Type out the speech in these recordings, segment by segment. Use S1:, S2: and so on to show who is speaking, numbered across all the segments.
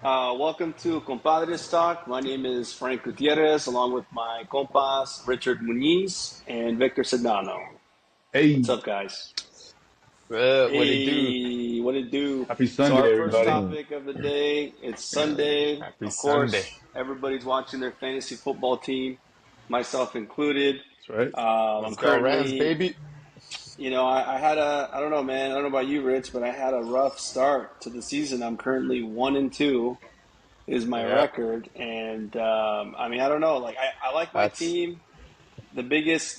S1: Welcome to Compadres Talk. My name is Frank Gutierrez, along with my compas Richard Muniz and Victor Sedano. What's
S2: Hey,
S1: up, guys?
S3: What it do?
S1: Hey, what it do?
S2: happy
S1: So
S2: Sunday,
S1: our first
S2: everybody.
S1: topic of the day, it's Sunday.
S3: Happy
S1: Of
S3: Sunday.
S1: course, everybody's watching their fantasy football team, myself included.
S2: That's right.
S1: I'm
S3: Let's go Rams,
S1: currently,
S3: baby.
S1: I had I don't know, man. I don't know about you, Rich, but I had a rough start to the season. I'm currently 1-2 is my
S3: Yeah,
S1: record, and I don't know. Like I like my
S3: that's
S1: team. The biggest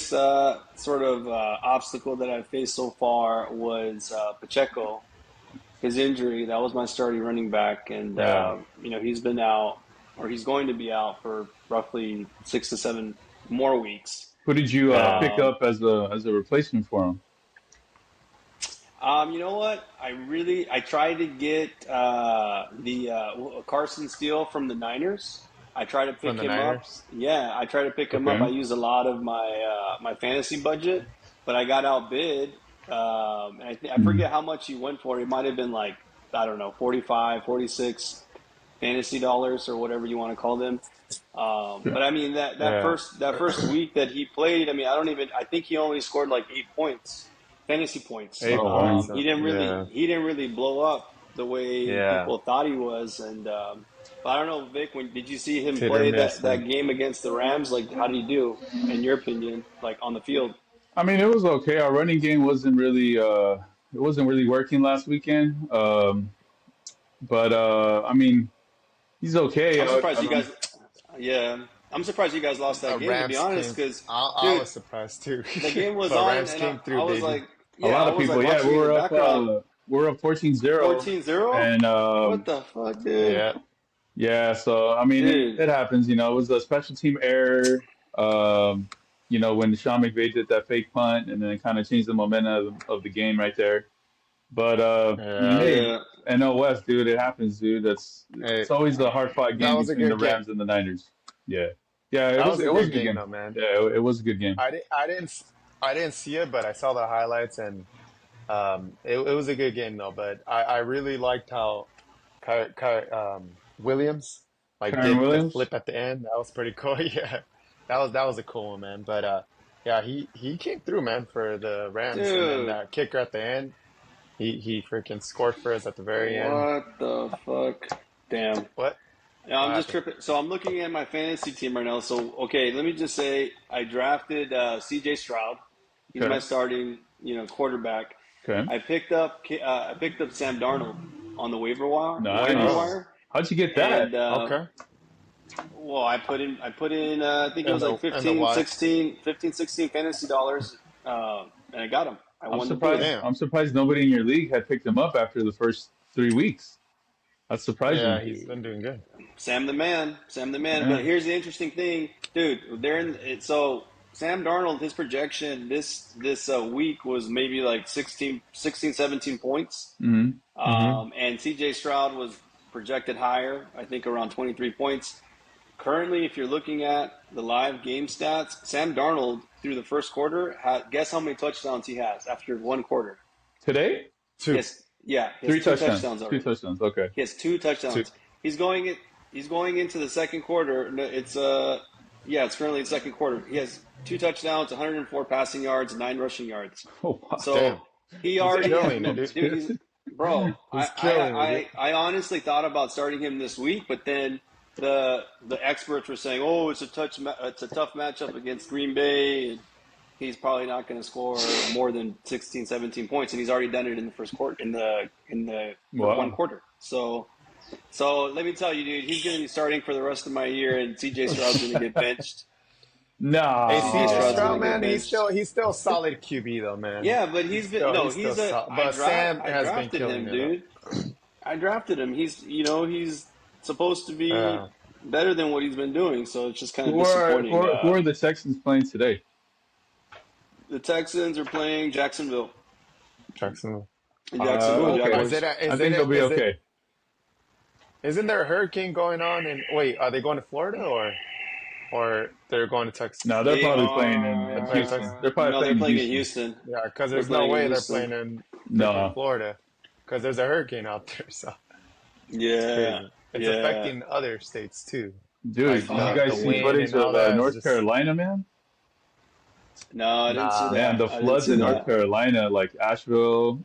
S1: sort of obstacle that I've faced so far was Pacheco, his injury. That was my starting running back, and
S3: yeah.
S1: he's been out, or he's going to be out for roughly 6 to 7 more weeks.
S2: Who did you
S3: Uh,
S2: pick
S1: Um,
S2: up as a replacement for him?
S1: you know what? I tried to get the Carson Steele from the Niners. I tried to
S3: from
S1: pick
S3: the
S1: him up.
S3: Niners.
S1: Yeah, I tried to pick him up. I
S2: Okay.
S1: used a lot of my fantasy budget, but I got outbid. And I
S2: Mhm.
S1: forget how much he went for. It might have been like, I don't know, 45, 46 fantasy dollars or whatever you want to call them.
S2: Yeah.
S1: But I mean
S3: Yeah.
S1: that first week that he played, I think he only scored like 8 points, fantasy points.
S2: Hey,
S3: Oh wow.
S2: boy.
S3: So yeah,
S1: He didn't really blow up the way
S3: yeah.
S1: people thought he was. And but I don't know, Vic, did you see him
S3: It's hit or
S1: play
S3: miss,
S1: that
S3: man.
S1: game against the Rams? Like, how did he do in your opinion, like on the field?
S2: I mean, it was okay. Our running game wasn't really working last weekend. But I mean, he's okay.
S1: I'm surprised
S2: I
S1: you
S2: don't.
S1: guys. Yeah, I'm surprised you guys lost that game. To be
S3: Rams
S1: honest,
S3: came.
S1: because
S3: I
S1: dude,
S3: was surprised too,
S1: the game was
S3: but
S1: on,
S3: Rams
S1: and
S3: came
S1: I
S3: through,
S1: was
S3: baby.
S1: like,
S2: A
S1: yeah,
S2: lot
S1: I
S2: of
S1: was like
S2: people. Yeah,
S1: watching in the background.
S2: we're up 14-0,
S1: 14-0.
S2: and
S1: What the fuck, dude?
S3: Yeah,
S2: yeah. So I mean,
S1: Dude,
S2: it happens. It was a special team error. Um, when Sean McVay did that fake punt, and then it kind of changed the momentum of the game right there. But
S3: yeah.
S2: hey,
S1: yeah.
S2: NL West, dude, it happens, dude.
S3: Hey,
S2: It's always a hard fought
S3: that
S2: game
S3: was a
S2: between the
S3: good game.
S2: Rams and the Niners. Yeah, yeah,
S3: That was a
S2: it was a
S3: good
S2: good
S3: game,
S2: game.
S3: though, man.
S2: Yeah, it was a good game.
S3: I didn't see it, but I saw the highlights, and it was a good game though. But I really liked how Williams like
S2: Kyron
S3: did the
S2: Williams,
S3: flip at the end. That was pretty cool. Yeah, that was a cool one, man. But yeah, he came through, man, for the Rams, and then
S1: Dude,
S3: that kicker at the end, he freaking scored for us at the very end.
S1: what the fuck? Damn.
S3: What?
S1: Yeah,
S3: What
S1: I'm just
S3: happened?
S1: tripping. So I'm looking at my fantasy team right now. So okay, let me just say I drafted C.J. Stroud. He's my
S2: okay,
S1: starting, quarterback.
S2: okay,
S1: I picked up Sam Darnold on the waiver
S2: nice.
S3: Oh,
S1: wire,
S2: How'd you get
S1: and
S2: that?
S3: okay.
S1: well, I put in I think it was like
S3: And the what?
S1: 16 fantasy dollars, and I got him. I
S2: I'm
S1: won the deal.
S2: surprised.
S3: Damn.
S2: I'm surprised nobody in your league had picked him up after the first 3 weeks. That's
S3: Yeah,
S2: surprising.
S3: he's been doing good.
S1: Sam the man, Sam the man.
S2: Yeah.
S1: But here's the interesting thing, dude. They're in it. So Sam Darnold, his projection this week was maybe like 16, 17 points.
S2: Hmm.
S3: Mm-hmm.
S1: And CJ Stroud was projected higher, I think around 23 points. Currently, if you're looking at the live game stats, Sam Darnold through the first quarter, guess how many touchdowns he has after one quarter?
S2: Today,
S3: Two,
S1: He has
S2: three
S1: two
S2: touchdowns.
S1: touchdowns
S2: Two
S1: already.
S2: touchdowns. Okay.
S1: He has two
S3: two.
S1: touchdowns. He's going into the second quarter. No, it's currently the second quarter. He has two touchdowns, 104 passing yards, 9 rushing yards.
S2: Oh wow.
S1: So
S3: Damn,
S1: he
S3: he's
S1: already,
S3: killing it, dude.
S1: dude. Bro.
S3: He's killing it, dude.
S1: I honestly thought about starting him this week, but then the experts were saying, oh, it's a tough matchup against Green Bay. And he's probably not going to score more than 16, 17 points, and he's already done it in the first quarter, in the one
S2: Wow.
S1: quarter. So let me tell you, dude, he's going to be starting for the rest of my year, and CJ Stroud's going to get benched.
S3: Hey,
S1: CJ
S3: CJ
S1: Stroud's
S2: Nah.
S3: Stroud,
S1: going to get
S3: man,
S1: benched.
S3: he's still solid QB though, man.
S1: Yeah, but
S3: He's still solid. But Sam
S1: I
S3: has been
S1: drafted
S3: killing
S1: him,
S3: it though.
S1: dude. I drafted him. He's supposed to be
S3: Uh,
S1: better than what he's been doing, so it's just kind of
S2: Who
S1: disappointing.
S2: are the Texans playing today?
S1: The Texans are playing Jacksonville.
S3: Jacksonville.
S1: Jacksonville
S2: Okay.
S3: Is
S1: Jaguars.
S3: it?
S2: I think they'll be okay.
S3: Isn't there a hurricane going on? And wait, are they going to Florida or they're going to
S2: No,
S3: Texas?
S2: they're
S1: They
S2: probably playing
S3: They're
S2: in
S3: playing
S1: are.
S2: Houston.
S3: Texas.
S2: They're probably
S1: No, they're
S2: playing in
S1: playing in
S2: Houston.
S1: Houston.
S3: Yeah, because
S1: They're
S3: there's no
S1: playing in
S3: way they're
S1: Houston.
S3: playing in freaking
S2: No.
S3: Florida because there's a hurricane out there. So It's
S1: Yeah,
S3: crazy. It's
S1: yeah.
S3: affecting other states too.
S2: Dude,
S3: Like
S2: did you
S3: the
S2: guys see
S3: wind
S2: footage
S3: and all
S2: of
S3: that is
S2: North
S3: just
S2: Carolina, man?
S1: No, I didn't see
S3: nah.
S2: Man,
S1: that.
S2: the
S1: I didn't
S2: floods
S1: see
S2: in North
S1: that.
S2: Carolina, like Asheville,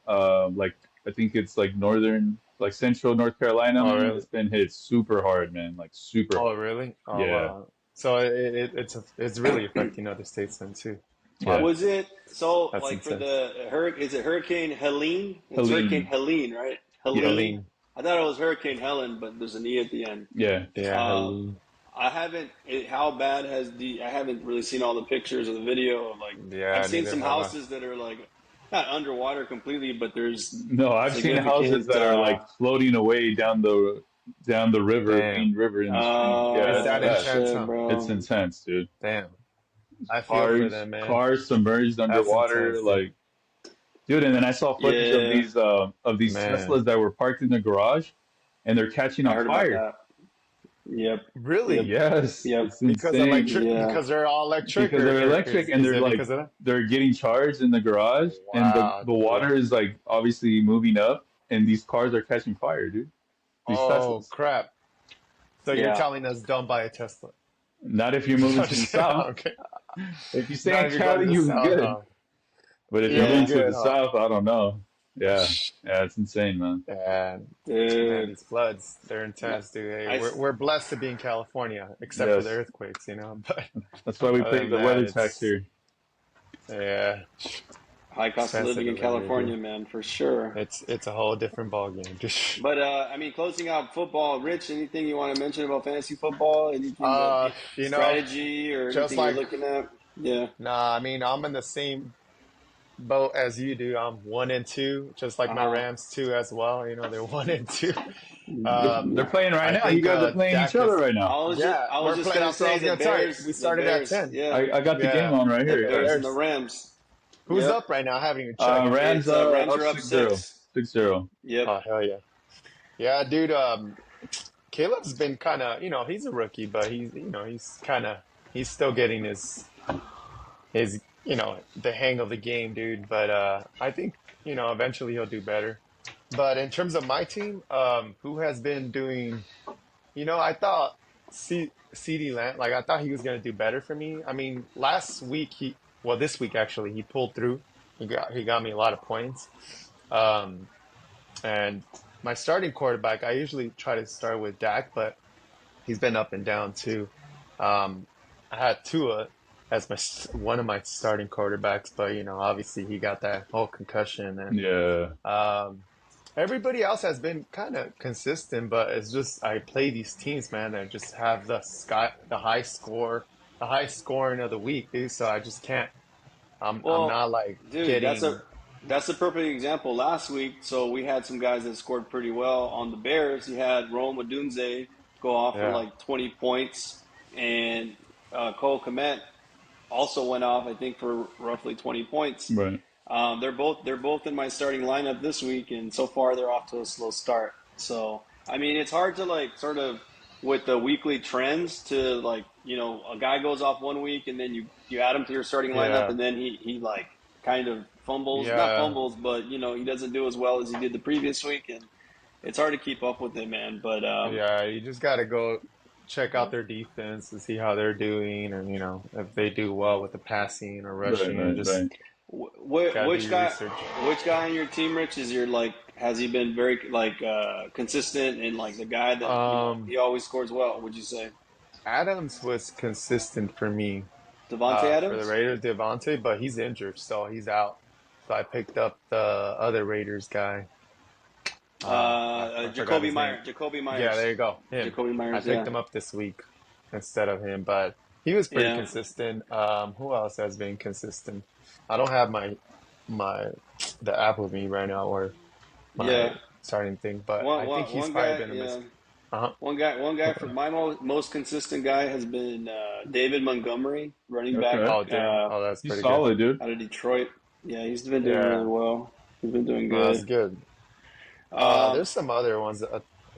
S2: like I think it's like northern, like central North Carolina,
S3: Oh
S2: man. It's
S3: really?
S2: been hit super hard, man, like super
S3: Oh
S2: hard.
S3: really? Oh
S2: Yeah,
S3: wow. So it's really affecting other states then too.
S2: yeah.
S3: Wow,
S1: Was it so
S3: that's
S1: like for
S3: intense.
S1: the hurricane? Is it Hurricane Helene? It's Hurricane
S2: Helene.
S1: Helene, right?
S2: Yeah,
S1: Helene.
S3: Helene.
S1: I thought it was Hurricane Helen, but there's an E at the end.
S2: yeah.
S3: Yeah,
S1: Uh,
S3: Helene.
S1: I haven't. How bad has the? I haven't really seen all the pictures or the video of like. I've
S3: Yeah,
S1: seen
S3: neither
S1: some
S3: have I.
S1: houses that are like not underwater completely, but there's
S2: No, I've seen houses
S1: significant.
S2: that are like floating away down the river,
S3: Damn.
S2: main river in the stream. Yeah,
S3: It's
S2: it's
S3: that
S2: bad.
S3: intense,
S1: Shit,
S3: huh?
S2: It's
S1: bro.
S2: intense, dude.
S3: Damn. I feel for
S2: Cars,
S3: them, man.
S2: cars submerged
S3: That's
S2: underwater,
S3: intense, dude.
S2: like, dude. And then I saw footage
S1: Yeah,
S2: of these
S3: Man.
S2: Teslas that were parked in the garage, and they're catching
S1: I
S2: on
S1: heard about
S2: fire.
S1: that. Yep, yep,
S3: Really?
S2: Yes,
S1: yep.
S2: it's insane
S1: Yeah,
S3: Because they're all electric,
S2: because they're
S3: or
S2: electric and
S3: is
S2: they're
S3: it
S2: like
S3: because of that?
S2: they're getting charged in the garage, and
S3: Wow,
S2: the
S3: dude.
S2: water is like obviously moving up, and these cars are catching fire, dude. These
S3: Oh
S2: Teslas.
S3: crap. So you're
S1: yeah.
S3: telling us don't buy a Tesla.
S2: Not if you're moving to the south.
S3: Okay.
S2: If you stay
S3: Not
S2: in
S3: if you're going to
S2: Cali,
S3: the
S2: you'll be
S3: south,
S2: good.
S3: huh?
S2: But if you're
S3: You'll be
S2: moving
S1: Yeah,
S2: to
S3: good,
S2: the
S3: huh?
S2: south, I don't know. Yeah, yeah, it's insane, man.
S3: And man,
S1: dude.
S3: these floods, they're
S1: No,
S3: intense, dude. Hey,
S1: I
S3: we're blessed to be in California, except for the
S2: Yes,
S3: earthquakes, you know. But
S2: that's why we
S3: other
S2: pay
S3: than
S2: the
S3: that,
S2: weather tax
S3: it's
S2: here.
S3: yeah,
S1: high cost of
S3: expensive
S1: living
S3: to
S1: in
S3: live here, dude.
S1: California, man, for sure.
S3: It's a whole different ballgame. Just
S1: But I mean, closing out football, Rich, anything you want to mention about fantasy football? Anything that
S3: you know,
S1: strategy or
S3: just
S1: anything you're
S3: like
S1: looking at? Yeah.
S3: nah, I mean, I'm in the same boat as you do. I'm 1-2, just like my
S1: Uh-huh.
S3: Rams too as well. You know, they're 1-2.
S2: They're playing right
S3: I
S2: now. You
S3: think
S2: guys are playing each
S3: Dak
S2: other
S3: is.
S2: right now.
S3: Yeah,
S1: I was
S3: we're
S1: just
S3: playing.
S1: gonna
S3: That's what I
S1: say
S3: was gonna tell you. We
S1: The
S3: started at
S1: Bears,
S3: 10.
S1: yeah,
S2: I got the game
S3: Yeah,
S2: on right
S1: the
S2: here. Yeah.
S1: Bears and the
S3: Bears.
S1: Rams.
S3: Who's
S1: Yep.
S3: up right now? I haven't even checked.
S2: Rams
S1: It's Rams
S2: up
S1: are up
S2: 6-0.
S1: 6.
S2: 6-0.
S1: Yep.
S3: Oh hell yeah, yeah, dude. Caleb's been kind of, he's a rookie, but he's still getting his the hang of the game, dude. But I think eventually he'll do better. But in terms of my team, who has been doing, I thought CD Lamb, like I thought he was gonna do better for me. I mean, last week this week actually he pulled through. He got me a lot of points. Um, and my starting quarterback, I usually try to start with Dak, but he's been up and down too. Um, I had Tua as one of my starting quarterbacks, but obviously he got that whole concussion, and
S2: Yeah.
S3: um, everybody else has been kind of consistent. But it's just I play these teams, man, that just have the high scoring of the week, dude. So I just can't. I'm
S1: Well,
S3: not like
S1: dude,
S3: getting.
S1: that's a perfect example. Last week, so we had some guys that scored pretty well on the Bears. You had Rome Odunze go off for
S3: Yeah,
S1: like 20 points, and Cole Kmet also went off, I think, for roughly 20 points.
S2: Right.
S1: They're both in my starting lineup this week, and so far they're off to a slow start. So I mean, it's hard to like sort of with the weekly trends to like a guy goes off one week and then you add him to your starting lineup
S3: yeah,
S1: and then he like kind of fumbles, not
S3: yeah.
S1: fumbles, but he doesn't do as well as he did the previous week, and it's hard to keep up with him, man. But
S3: Yeah, you just got to go check out their defense to see how they're doing, and if they do well with the passing or
S2: Right,
S3: rushing,
S2: right,
S3: just
S2: right.
S1: wh-
S3: gotta do
S1: which
S3: your
S1: guy
S3: research.
S1: which guy on your team, Rich, is your like has he been very like consistent and like the guy that
S3: Um,
S1: he always scores well? Would you say
S3: Adams was consistent for me
S1: Devontae
S3: for the
S1: Adams?
S3: Raiders, Devontae, but he's injured, so he's out. So I picked up the other Raiders guy. I forgot his name.
S1: Jacoby
S3: Yeah, there
S1: Myers,
S3: you go. Him.
S1: Jacoby
S3: I
S1: Myers.
S3: picked
S1: Yeah,
S3: him up this week instead of him, but he was pretty
S1: yeah,
S3: consistent. Who else has been consistent? I don't have my the app with me right now or my
S1: yeah.
S3: starting thing, but
S1: One,
S3: I think
S1: one,
S3: he's
S1: one
S3: probably
S1: guy.
S3: been a miss.
S1: Yeah,
S3: Uh-huh.
S1: one guy for my most consistent guy has been David Montgomery, running back
S2: Okay.
S3: Oh, damn.
S1: uh,
S3: Oh, that's
S2: He's
S3: pretty good.
S2: solid, dude.
S1: out of Detroit. Yeah, he's been doing really
S3: Yeah,
S1: well. He's been doing
S3: no, that's
S1: good.
S3: good.
S1: Um,
S3: There's some other ones,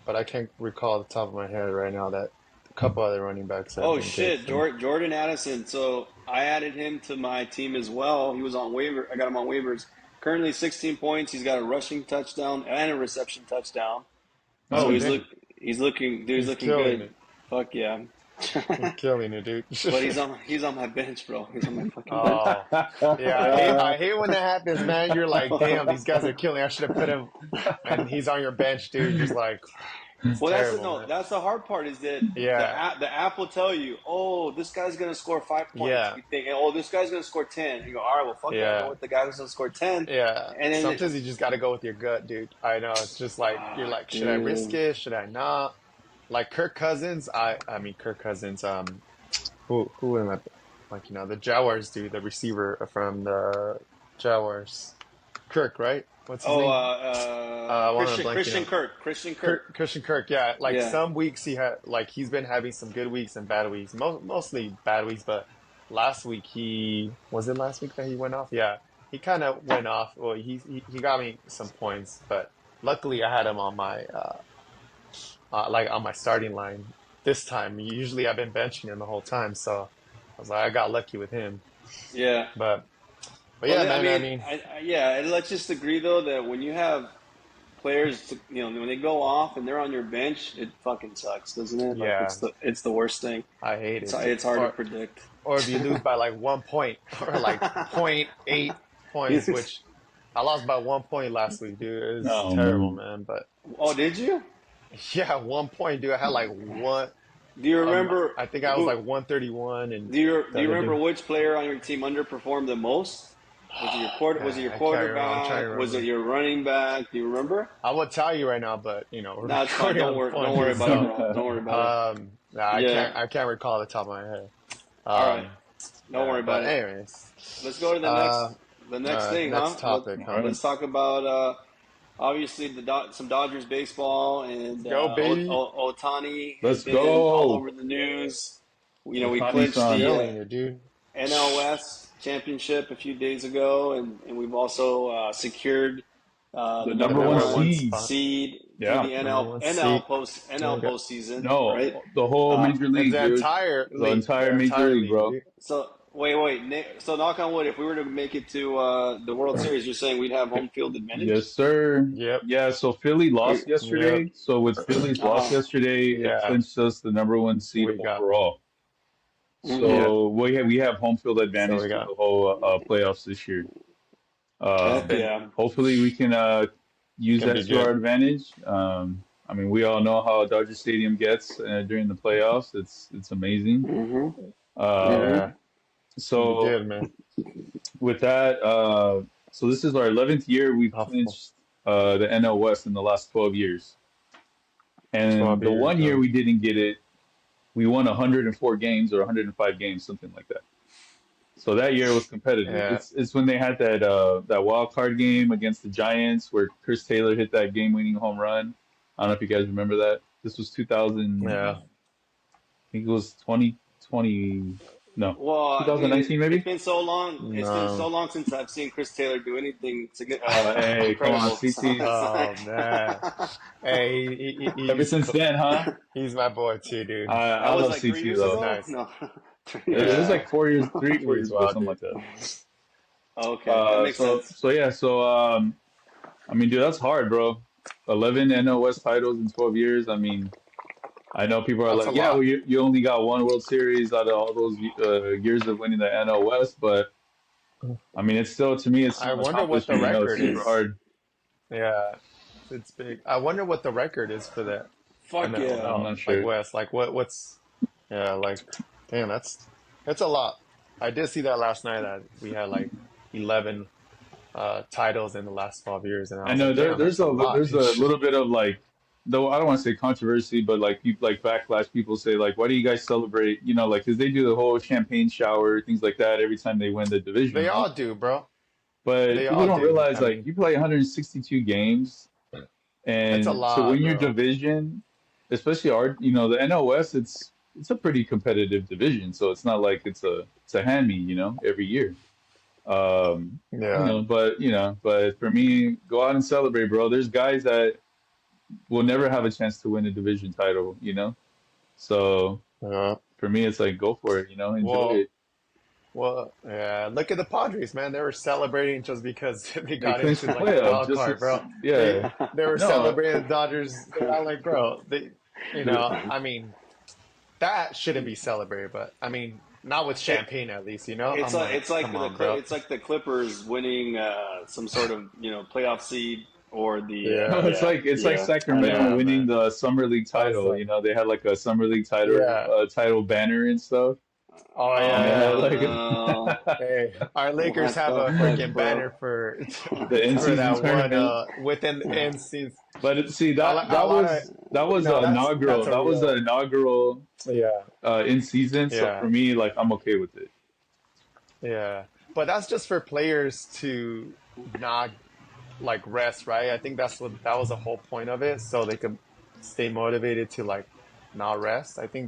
S3: but I can't recall the top of my head right now that a couple other running backs have
S1: oh
S3: been good
S1: shit,
S3: for me.
S1: Jordan Addison. So I added him to my team as well. He was on waiver. I got him on waivers. Currently 16 points. He's got a rushing touchdown and a reception touchdown. So
S3: Oh,
S2: Nice.
S3: dang.
S1: he's looking, dude. He's
S3: He's
S1: looking
S3: killing
S1: good.
S3: it.
S1: Fuck yeah.
S3: He's killing it, dude.
S1: But he's on my bench, bro. He's on my fucking bench.
S3: Oh, yeah. I hate when that happens, man. You're like, damn, these guys are killing. I should have put him, and he's on your bench, dude. Just like, it's
S1: Well,
S3: terrible,
S1: no.
S3: man.
S1: That's the hard part is that
S3: Yeah,
S1: the app will tell you, oh, this guy's gonna score 5 points.
S3: yeah,
S1: You think, oh, this guy's gonna score 10. You go, all right, well, fuck it. I know
S3: yeah,
S1: what the guy who's gonna score 10.
S3: yeah.
S1: And then,
S3: Sometimes you just got to go with your gut, dude. I know. It's just like you're like, should I risk
S1: dude.
S3: it? Should I not? Like Kirk Cousins. I mean Kirk Cousins. Who am I? Like the Jaguars dude, the receiver from the Jaguars. Kirk, right? What's his
S1: Oh,
S3: name? One of the blanking
S1: Christian
S3: out.
S1: Kirk, Christian Kirk.
S3: Christian Kirk, yeah. Like
S1: Yeah.
S3: some weeks he's been having some good weeks and bad weeks. Mostly bad weeks, but last week was it last week that he went off? Yeah. He kind of went off. Well, he got me some points, but luckily I had him on my like on my starting line this time. Usually I've been benching him the whole time, so I was like I got lucky with him.
S1: Yeah.
S3: But
S1: Well,
S3: yeah,
S1: I
S3: man, I
S1: mean,
S3: mean,
S1: yeah. And let's just agree though that when you have players, when they go off and they're on your bench, it fucking sucks, doesn't it? Like
S3: yeah,
S1: it's the worst thing.
S3: I hate
S1: It's
S3: it.
S1: it's hard to
S3: Or
S1: predict.
S3: or if you lose by like 1 point or like .8 points, which I lost by 1 point last week, dude. It was
S2: Oh
S3: terrible,
S2: man.
S3: man. But
S1: Oh, did you?
S3: yeah, 1 point, dude. I had like one.
S1: Do you remember
S3: I think I was
S1: who?
S3: like 131, and
S1: Do
S3: the
S1: you
S3: other
S1: remember
S3: dude.
S1: which player on your team underperformed the most? Was it your
S3: I can't remember. I'm trying to
S1: quarterback? Was it
S3: remember.
S1: your running back? Do you remember?
S3: I would tell you right now, but we're
S1: No, it's fine.
S3: recording on
S1: Don't
S3: the
S1: worry.
S3: phone
S1: Don't
S3: here,
S1: worry about it,
S3: so
S1: bro. Don't worry about it.
S3: nah, I
S1: Yeah.
S3: can't. I can't recall the top of my head.
S1: All right.
S3: Um,
S1: Don't worry
S3: but
S1: about it.
S3: anyways,
S1: Let's go to
S3: uh,
S1: the next thing, huh?
S3: next topic,
S2: All
S3: huh?
S2: right.
S1: Let's talk about obviously some Dodgers baseball and
S3: Go, baby.
S1: Ohtani has
S2: Let's
S1: been all
S2: go.
S1: over the news. We clinched
S2: Otani-san.
S1: the
S3: Killing it, dude.
S1: NL West championship a few days ago, and we've also secured
S2: The
S1: the
S3: The
S2: number one
S3: number
S1: number
S3: one
S1: one
S2: seed.
S3: spot.
S1: seed for
S2: Yeah.
S1: the
S3: Number one seed. Oh my
S1: NL
S3: God.
S1: postseason, right?
S2: No, the whole
S1: Uh,
S2: major
S3: And
S2: league,
S3: the
S2: dude.
S3: entire
S2: The
S3: league.
S2: entire
S3: The
S2: major
S3: entire
S2: league,
S3: league,
S2: bro.
S3: dude.
S1: so wait, Nick, so knock on wood, if we were to make it to the World Series, you're saying we'd have home field advantage?
S2: Yes, sir.
S3: Yep.
S2: Yeah, so Philly
S1: Are
S2: lost
S3: Yep.
S2: yesterday. So with Philly's loss
S1: uh-huh.
S2: yesterday, it
S3: Yeah.
S2: clinched us the number one seed
S3: We got.
S2: overall.
S1: Mm-hmm.
S3: Yep.
S2: So we have home field
S3: So
S2: advantage
S3: we
S2: through
S3: got.
S2: the whole playoffs this year.
S3: It's
S1: Heck
S3: been.
S2: Um,
S1: yeah.
S2: hopefully we can use
S3: Gonna
S2: that
S3: be
S2: to our
S3: good.
S2: advantage. I mean, we all know how Dodger Stadium gets during the playoffs. It's amazing.
S1: Mm-hmm.
S2: Um,
S3: Yeah.
S1: Mm-hmm.
S3: It's gonna be
S2: so
S3: good, man.
S2: with that, so this is our 11th year we've
S3: Hopeful.
S2: clinched the NL West in the last 12 years. And
S3: 12
S2: the
S3: years,
S2: one year
S3: huh?
S2: we didn't get it, we won 104 games or 105 games, something like that. So that year was competitive.
S3: Yeah.
S2: It's when they had that wild card game against the Giants where Chris Taylor hit that game-winning home run. I don't know if you guys remember that. This was 2000,
S3: Yeah.
S2: I think it was 2020, no,
S1: Well, dude,
S2: 2019
S1: it's
S2: maybe.
S1: been so long. It's been so
S3: No.
S1: long since I've seen Chris Taylor do anything
S2: Hey, come on,
S1: incredible. So
S2: CT.
S1: it's
S3: Oh man. Hey,
S2: Ever since then, huh?
S3: he's my boy too, dude.
S2: I
S1: that was
S2: love
S1: like 3
S2: CT
S1: years
S3: He's
S2: though.
S1: ago.
S3: nice.
S1: No, 3
S2: It
S1: years.
S2: was
S3: Yeah.
S2: like 4 years, 3 4 years
S3: He's
S2: ago,
S3: wild,
S2: something
S3: dude.
S2: like that.
S1: Okay, that makes
S2: So
S1: sense.
S2: so yeah, so I mean, dude, that's hard, bro. 11 NL West titles in 12 years. I mean, I know people are
S3: That's a
S2: like, yeah, well,
S3: lot.
S2: you only got one World Series out of all those years of winning the NL West, but I mean, it's still to me, it's
S3: I
S2: still an
S3: wonder what the
S2: accomplishment. You know, it's
S3: record
S2: super
S3: is.
S2: hard.
S3: Yeah. It's big. I wonder what the record is for that
S1: Fuck
S3: NL,
S1: yeah.
S2: I'm not
S3: like
S2: sure.
S3: West. Like what's yeah, like damn, that's a lot. I did see that last night that we had like 11 titles in the last 12 years, and I
S2: I
S3: was
S2: know
S3: like, damn, that's a lot,
S2: there's
S3: dude.
S2: a little bit of like, though I don't want to say controversy, but like people like backlash. People say like, why do you guys celebrate? You know, like because they do the whole champagne shower, things like that every time they win the division,
S3: They
S2: right?
S3: all do, bro.
S2: But
S3: They
S2: people
S3: all
S2: don't
S3: do.
S2: realize
S3: I
S2: like
S3: mean,
S2: you play 162 games,
S3: it's a
S2: and to win
S3: lot,
S2: your
S3: bro.
S2: division, especially the NOS, it's a pretty competitive division. So it's not like it's a hand me, every year.
S3: Yeah.
S2: But for me, go out and celebrate, bro. There's guys that will never have a chance to win a division title. So
S3: Yeah.
S2: for me, it's like go for it, enjoy
S3: Well,
S2: it.
S3: Well, yeah, look at the Padres, man. They were celebrating just because they
S2: They
S3: got
S2: clinched
S3: into
S2: the
S3: like the
S2: playoff.
S3: wild
S2: Just
S3: card, bro.
S2: yeah.
S3: They were
S2: No,
S3: celebrating the Dodgers. I'm like, bro, I mean, that shouldn't be celebrated, but I mean, not with
S1: it,
S3: champagne at least, you know? I'm like, come on, bro.
S1: It's like the Clippers winning some sort of playoff seed or the
S2: no,
S3: Yeah,
S2: it's like
S1: I don't
S2: Sacramento
S1: know.
S3: yeah,
S2: winning
S3: man.
S2: the summer league
S3: I was
S2: title.
S3: like,
S2: You know, they had like a summer league
S3: yeah.
S2: title banner and stuff,
S3: Oh,
S2: and they
S3: yeah,
S2: had
S3: yeah.
S2: like
S1: No,
S3: Hey, our Lakers
S1: what
S3: have
S1: the
S3: a
S1: heck,
S3: freaking
S1: bro?
S3: banner for
S2: the in
S3: for
S2: season
S3: that one
S2: tournament.
S3: within end season.
S2: See
S3: A lot of
S2: that was
S3: that's
S2: inaugural.
S3: a
S2: That was the
S3: real,
S2: inaugural
S3: yeah,
S2: in season. So for
S3: yeah,
S2: me, like I'm okay with it.
S3: yeah. But that's just for players to not like rest, right? I think that was the whole point of it, so they could stay motivated to like not rest. I think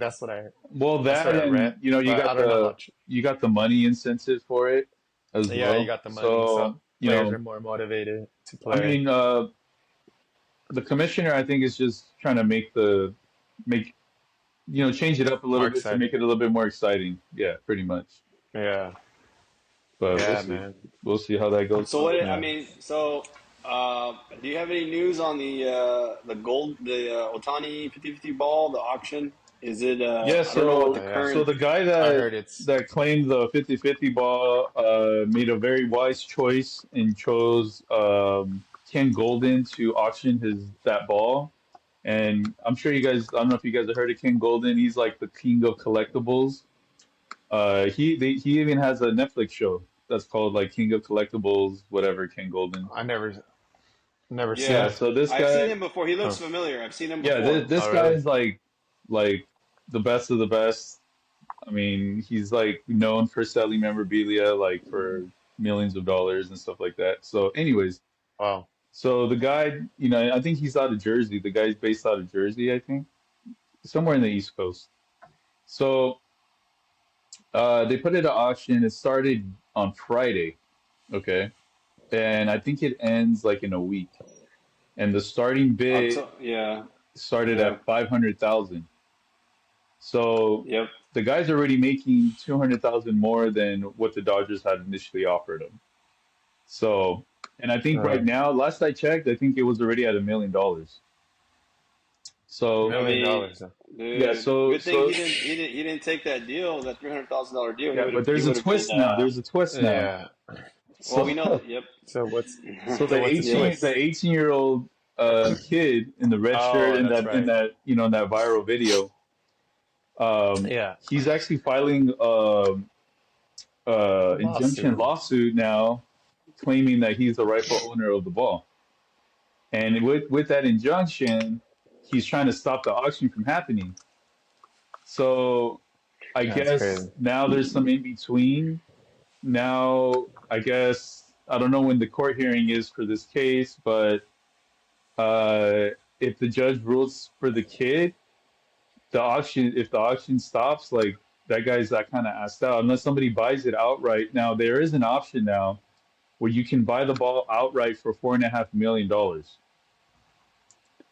S2: Well,
S3: that's
S2: that
S3: what I read,
S2: and you know
S3: but I don't know how.
S2: you got the money incentive for it as
S3: Yeah, you
S2: well.
S3: got the money, so
S2: So you
S3: players are
S2: know,
S3: more motivated to
S2: I
S3: play.
S2: mean, the commissioner I think is just trying to make change it up a
S3: More
S2: little bit to make
S3: exciting.
S2: it a little bit more exciting. Yeah, pretty much.
S3: Yeah,
S2: But
S3: yeah, man.
S2: we'll see how that goes
S1: So
S2: for
S1: what
S2: them.
S1: I
S3: Yeah.
S1: mean, so do you have any news on the Otani 50-50 ball, the auction? Is it
S2: Yeah,
S1: I don't know what the
S3: Oh yeah.
S2: so
S1: current
S2: the guy
S3: I heard it's
S2: that claimed the 50-50 ball made a very wise choice and chose Ken Golden to auction his that ball. And I'm sure you guys, I don't know if you guys have heard of Ken Golden. He's like the king of collectibles. He even has a Netflix show that's called like King of Collectibles, whatever, Ken Golden.
S3: I never seen
S2: Yeah,
S1: Yeah,
S3: it.
S2: so this
S1: I've seen
S2: guy,
S1: him before. He looks
S3: Huh.
S1: familiar. I've seen him
S2: yeah,
S1: before.
S2: this
S3: Oh
S2: guy
S3: really?
S2: is like the best of the best. I mean, he's like known for selling memorabilia like for millions of dollars and stuff like that. So, anyways,
S3: Wow.
S2: so the guy, I think he's out of Jersey. The guy's based out of Jersey, I think, somewhere in the East Coast. So, they put it at auction. It started on Friday, okay, and I think it ends like in a week. And the starting bid
S1: Yeah,
S2: started
S1: yeah,
S2: at 500,000. So
S1: yep.
S2: the guy's already making 200,000 more than what the Dodgers had initially offered him. So, and I think right
S3: Uh,
S2: now, last I checked, I think it was already at $1 million. So
S1: I
S3: million
S1: mean,
S3: dollars. Huh?
S2: yeah,
S1: dude, good thing he didn't take that deal, that $300,000 deal.
S2: yeah, but
S1: He
S2: there's a
S1: would have been
S2: twist now. There's a twist now.
S3: Yeah.
S1: well, we know
S2: So
S1: that. Yep.
S3: So what's
S2: so
S3: so what's the
S2: the
S3: twist?
S2: 18-year-old kid in the red shirt
S3: Oh, that's right.
S2: in that viral video,
S3: Yeah.
S2: he's actually filing injunction
S3: Lawsuit.
S2: lawsuit now, claiming that he's the rightful owner of the ball. And with that injunction, he's trying to stop the auction from happening. So I
S3: That's
S2: guess
S3: crazy.
S2: now there's some in between. Now I guess I don't know when the court hearing is for this case, but if the judge rules for the kid, if the auction stops, like that guy's that kind of asked out unless somebody buys it outright. Now there is an option now where you can buy the ball outright for $4.5 million,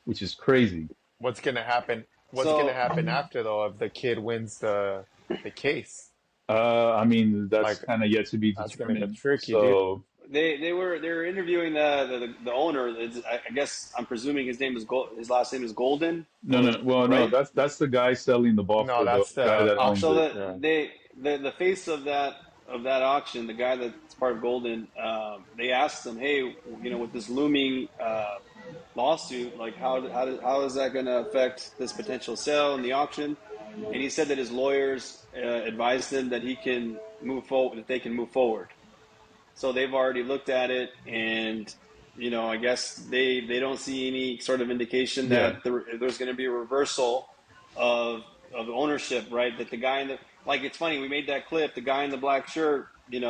S2: which is crazy.
S3: What's gonna happen? What's gonna
S1: So
S3: happen after though if the kid wins the case?
S2: I mean, that's
S3: Like
S2: kind of yet to be
S3: that's gonna get
S2: determined.
S3: tricky, dude.
S2: So,
S1: they were interviewing the owner. I guess I'm presuming his last name is Golden,
S2: no, no, well, no,
S1: right?
S2: that's the guy selling the ball
S3: No,
S2: for the
S3: that's
S2: guy
S3: the
S2: that owns
S1: So
S3: auction.
S2: it.
S3: Yeah.
S1: the face of that auction, the guy that's part of Golden, they asked him, hey, with this looming lawsuit, like how is that going to affect this potential sale in the auction? And he said that his lawyers advised him that he can move forward, that they can move forward. So they've already looked at it, and I guess they don't see any sort of indication
S2: Yeah,
S1: that there's going to be a reversal of ownership, right? That the guy in the like it's funny, we made that clip, the guy in the black shirt, and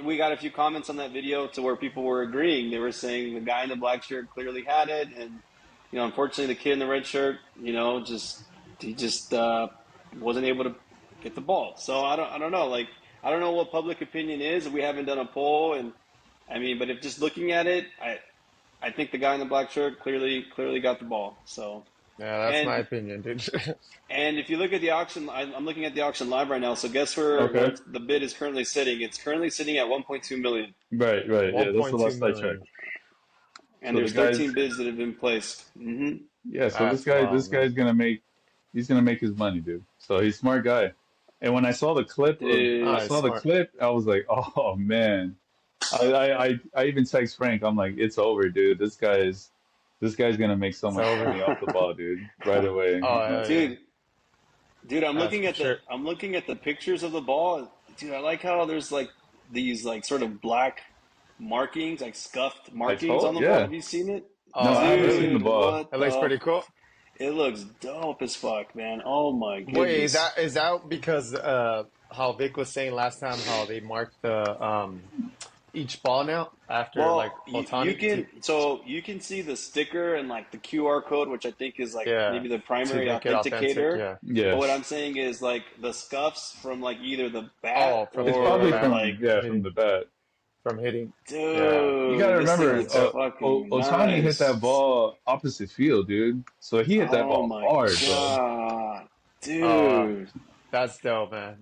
S1: we got a few comments on that video to where people were agreeing. They were saying the guy in the black shirt clearly had it, and unfortunately, the kid in the red shirt, he just wasn't able to get the ball. So I don't know. Like I don't know what public opinion is. We haven't done a poll, and I mean, but if just looking at it, I think the guy in the black shirt clearly got the ball. So
S3: Yeah, that's my
S1: And
S3: opinion, dude.
S1: and if you look at the auction, I'm looking at the auction live right now. So guess where
S2: Okay.
S1: the bid is currently sitting? It's currently sitting at 1.2 million,
S2: Right, right. Yeah, that's the
S3: 1.2
S2: last I checked.
S3: million.
S1: and
S2: So the
S1: there's
S2: guy's
S1: 13 bids that have been placed.
S2: yeah, so
S3: That's wild,
S2: this
S3: man.
S2: guy's gonna make he's gonna make his money, dude. So he's a smart guy. And when I
S1: Dude,
S3: Ah, he's
S2: saw the
S3: smart.
S2: clip, I was like, oh man. I even text Frank. I'm like, it's over, dude. This guy's gonna make so
S3: It's
S2: much
S3: over.
S2: money off the ball, dude. Right away.
S3: Oh,
S2: I'm
S3: hell
S2: like,
S3: yeah.
S1: dude, dude,
S3: That's for sure.
S1: I'm looking at the pictures of the ball. Dude, I like how there's like these like sort of black markings, like scuffed
S2: I
S1: markings on
S2: told,
S1: the ball.
S2: yeah.
S1: Have you seen it?
S3: Oh,
S2: No,
S3: I
S2: I haven't
S3: haven't.
S2: seen the
S1: Dude,
S2: ball.
S1: what
S3: It looks
S1: the?
S3: pretty cool.
S1: It looks dope as fuck, man. Oh my
S3: Wait,
S1: goodness.
S3: is that because how Vic was saying last time how they marked the each ball now after like
S1: Well, you
S3: Otani to
S1: can you can see the sticker and like the QR code, which I think is like
S3: yeah
S1: maybe the
S3: to
S1: primary
S3: make it authentic,
S1: authenticator.
S3: yeah.
S1: But
S2: Yeah.
S1: what I'm saying is like the scuffs from like either the bat
S3: Oh,
S2: It's
S3: from the
S2: probably
S1: or
S3: bat
S1: like,
S2: from yeah, from
S3: hitting
S2: the bat.
S3: from hitting. Yeah.
S2: You gotta
S1: dude, this thing
S2: remember,
S1: looks fucking
S2: Otani hit that
S1: nice.
S2: ball opposite field, dude. So he hit that
S1: Oh
S2: ball
S1: my
S2: hard, bro.
S1: God,
S3: Uh,
S1: dude.
S3: that's dope, man.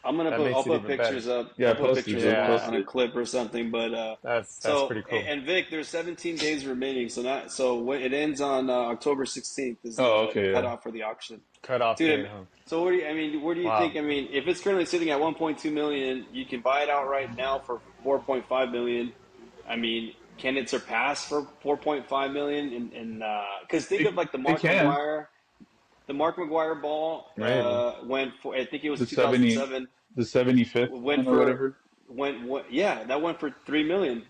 S3: That
S1: I'll
S3: makes it
S1: put
S3: even better.
S1: pictures up.
S2: Yeah,
S1: I'll put
S2: post it,
S1: pictures
S2: dude.
S3: Yeah,
S2: Post
S1: on a
S2: it.
S1: clip or something. But
S3: that's pretty cool.
S1: and Vic, there's 17 days remaining. It ends on October 16th is
S2: Oh,
S1: the
S2: okay, yeah.
S1: cutoff for the auction.
S3: Cut off date,
S1: Dude,
S3: huh?
S1: so where do you think?
S3: Wow.
S1: I mean, if it's currently sitting at 1.2 million, you can buy it out right now for 4.5 million. I mean, can it surpass for 4.5 million? And because think of like
S2: It can.
S1: The Mark McGuire ball
S3: Maybe.
S1: went for, I think it was
S2: The 70,
S1: 2007,
S2: the 75th
S1: went
S2: one or
S1: for
S2: whatever.
S1: yeah, that went for 3 million,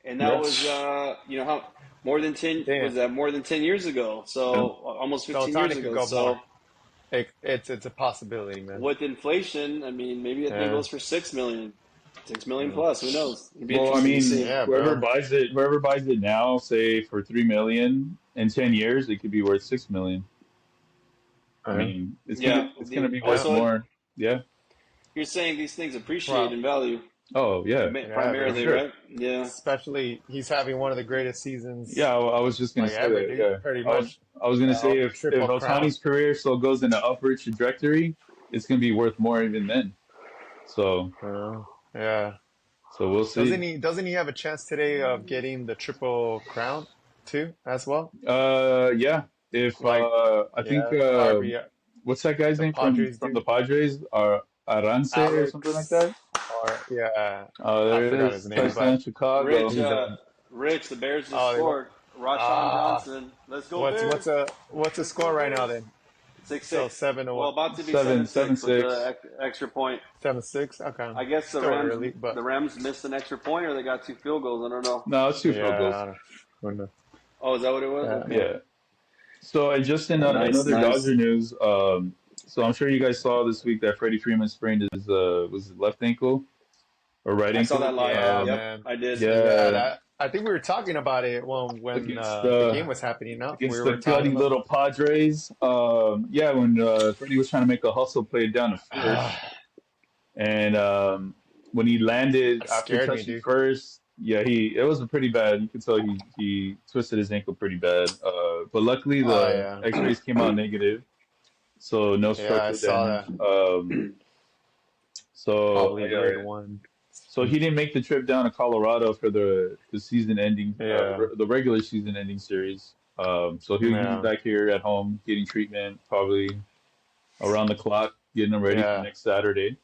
S1: and that was
S2: Yes.
S1: how more than 10
S3: Damn.
S1: was that more than 10 years ago, so
S2: And
S1: almost
S3: So
S1: 15 years
S3: Otani could
S1: ago.
S3: go more.
S1: So
S3: It's a possibility, man.
S1: with inflation, I mean, maybe that thing
S3: Yeah.
S1: goes for 6 million, 6 million
S3: Yeah.
S1: plus. Who knows? It'd be
S2: well, I
S1: interesting to
S2: mean,
S1: see.
S3: Yeah, bro.
S2: whoever buys it now, say for 3 million in 10 years, it could be worth 6 million. I
S3: Yeah.
S2: mean,
S1: Yeah.
S2: it's gonna be worth
S3: Yeah.
S1: Also,
S2: more. Yeah.
S1: you're saying these things appreciate
S3: Well,
S1: in value,
S2: Oh yeah,
S3: yeah,
S2: for
S3: bro.
S1: primarily,
S2: sure.
S1: right? Yeah.
S3: Especially he's having one of the greatest
S2: Yeah,
S3: seasons
S2: I was just gonna
S3: like
S2: say
S3: ever,
S2: that.
S3: dude.
S2: Yeah,
S3: Pretty much.
S2: I was gonna say if
S3: Triple crown.
S2: Otani's career still goes in an upward trajectory, it's gonna be worth more even then. So
S3: Yeah.
S2: we'll see.
S3: Doesn't he have a chance today of getting the triple crown too as well?
S2: Yeah. If
S3: Like
S2: I think
S3: yeah, RB
S2: what's that guy's
S3: the
S2: name
S3: Padres
S2: from the
S3: do.
S2: Padres? Arance or something like
S3: Alex
S2: that.
S3: or yeah,
S2: Oh,
S3: I
S2: there it
S3: forgot his
S2: is.
S3: name,
S2: Touchdown
S3: but
S2: Chicago.
S1: Rich,
S3: he's a
S1: Rich, the Bears just
S3: oh they won.
S1: scored. Rashawn
S3: Ah,
S1: Johnson. Let's go Bears.
S3: what's a
S1: Let's go
S3: score right now
S1: Bears.
S3: then? Still
S1: 6-6.
S3: seven to
S1: Well,
S3: what?
S1: about to be
S2: Seven,
S1: 7-6 with
S2: 7-6.
S1: the extra point.
S3: 7-6? Okay.
S1: I guess
S3: Still early,
S1: The
S3: but
S1: Rams missed an extra point, or they got 2 field goals. I don't know.
S2: No, it's two field
S3: yeah,
S2: goals.
S3: I don't know.
S1: Oh, is that what it was?
S3: Yeah.
S1: Okay.
S2: Yeah. So, and just in
S1: Nice,
S2: another
S1: nice.
S2: Dodger news, so I'm sure you guys saw this week that Freddie Freeman sprained his was it left ankle or right
S1: I saw that
S2: ankle?
S1: live.
S3: Yeah,
S1: Yep,
S3: man.
S1: I did.
S3: Yeah,
S2: Yeah,
S3: I think we were talking about it when
S2: against
S3: the game was happening. No, we
S2: against
S3: were
S2: the
S3: talking
S2: gutty
S3: about.
S2: little Padres. Yeah, when Freddie was trying to make a hustle play down to first, and when he landed
S3: That
S2: after
S3: scared me,
S2: touching
S3: dude.
S2: first, yeah, it was a pretty bad. You could tell he twisted his ankle pretty bad. But luckily
S3: Oh
S2: the
S3: yeah,
S2: X-rays came out negative, so no
S3: yeah, I
S2: structural
S3: saw
S2: damage.
S3: that.
S2: So
S3: Probably grade one.
S2: so he didn't make the trip down to Colorado for the season ending,
S3: Yeah,
S2: the regular season ending series. So he's
S3: yeah,
S2: back here at home getting treatment, probably around the clock, getting him ready for
S3: yeah.
S2: next Saturday.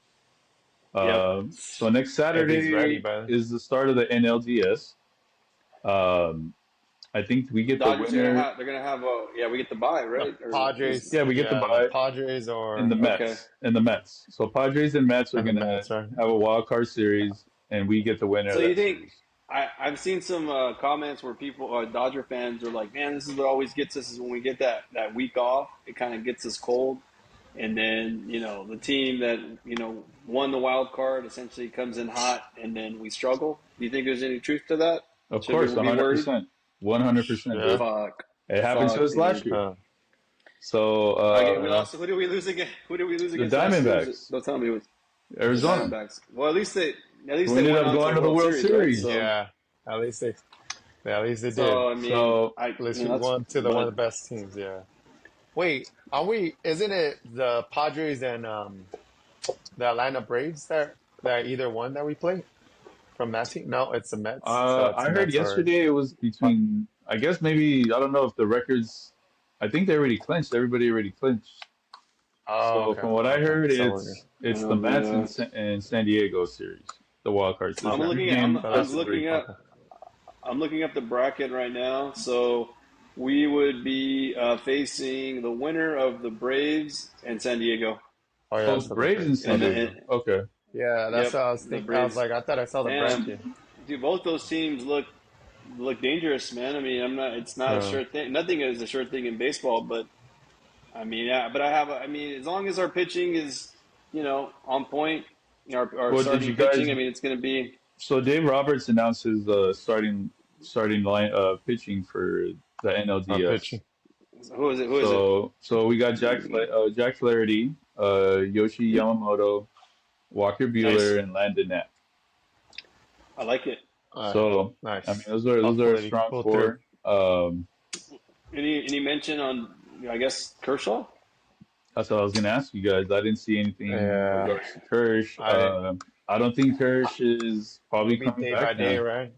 S1: Yep.
S2: So next
S3: If he's ready,
S2: Saturday
S3: but
S2: is the start of the NLDS. Um, I think we get the
S1: Dodgers are
S2: winner
S1: gonna have a we get the bye,
S3: the
S1: right? Or
S3: Padres,
S2: yeah, we get the
S3: yeah, the
S2: bye
S3: Padres
S2: in the
S3: or
S1: okay.
S2: Mets. And the Mets. So Padres and Mets are
S3: and the
S2: gonna
S3: Mets, right?
S2: have a wild card series, and we get the winner
S1: So
S2: of
S1: you
S2: that
S1: think
S2: series.
S1: I've seen some comments where people, Dodger fans, are like, "Man, this is what always gets us is when we get that week off. It kind of gets us cold, and then the team that won the wild card essentially comes in hot, and then we struggle." Do you think there's any truth to that?
S2: Of
S1: Should we
S2: course,
S1: be worried?
S2: 100%. 100%,
S3: Yeah.
S2: dude.
S1: Fuck,
S2: It happened to us last
S1: dude.
S2: year.
S3: Uh,
S2: So
S1: Okay, we
S3: yeah.
S1: lost. Who did we lose again? Who did we lose
S2: the
S1: against last year?
S2: Diamondbacks,
S1: Don't tell me it was the
S2: Arizona,
S1: Diamondbacks. Well, at least
S2: who
S1: they
S2: ended
S1: went
S2: up
S1: on to
S2: going
S1: the
S2: to the
S1: World
S2: World
S1: Series, right?
S2: Series.
S3: Yeah, at least they did.
S1: So I mean,
S2: So
S1: I
S3: At least we
S1: that's
S3: won to one of
S1: but
S3: the best teams. Yeah. Wait, are we? Isn't it the Padres and the Atlanta Braves that either one that we play from that team? No, it's the Mets. So it's
S2: I
S3: the
S2: heard
S3: Mets or
S2: yesterday it was between. I guess maybe I don't know if the records. I think they already clinched. Everybody already clinched.
S3: oh,
S2: So
S3: okay,
S2: from what I
S3: okay.
S2: heard,
S3: So we're
S2: it's the Mets and
S1: Yeah.
S2: San Diego series, the wild card series.
S1: I'm
S3: okay.
S1: looking at
S2: Three-game
S3: So
S1: I'm
S2: best of
S3: that's
S2: three.
S1: looking up
S3: okay.
S1: I'm looking up the bracket right now. So we would be facing the winner of the Braves and San Diego.
S3: Oh yeah,
S2: Oh,
S3: so the
S2: Braves and
S3: Braves.
S2: San
S1: And,
S3: Okay.
S2: Diego.
S1: and
S2: Okay.
S3: Yeah, that's
S1: yep,
S3: what I was
S1: the
S3: thinking. I was
S1: Braves.
S3: like, I thought I saw the bracket.
S1: Damn, dude, both those teams look dangerous, man. I mean, I'm not. It's not a
S3: Uh,
S1: sure thing. Nothing is a sure thing in baseball, but I mean, yeah. But I mean, as long as our pitching is, on point, our
S2: Well, did
S1: starting
S2: you guys?
S1: pitching. I mean, it's going to be.
S2: So Dave Roberts announced his starting line pitching for the
S3: I'm
S2: NLDS.
S3: pitching.
S1: Who is it? Who is it?
S2: So we got Jack Flaherty, Yoshi
S1: Hmm?
S2: Yamamoto, Walker Bueller,
S1: Nice.
S2: and Landon Knapp.
S1: I like it.
S2: So I mean,
S3: Nice.
S2: those are a
S3: Hopefully
S2: strong
S3: pull through.
S2: four.
S1: Any mention on? I guess Kershaw.
S2: That's what I was gonna ask you guys. I didn't see anything in
S3: Yeah,
S2: regards to Kirsch.
S3: I didn't.
S2: I don't think Kirsch is probably
S3: Maybe
S2: coming
S3: day by
S2: back
S3: day,
S2: now.
S3: right?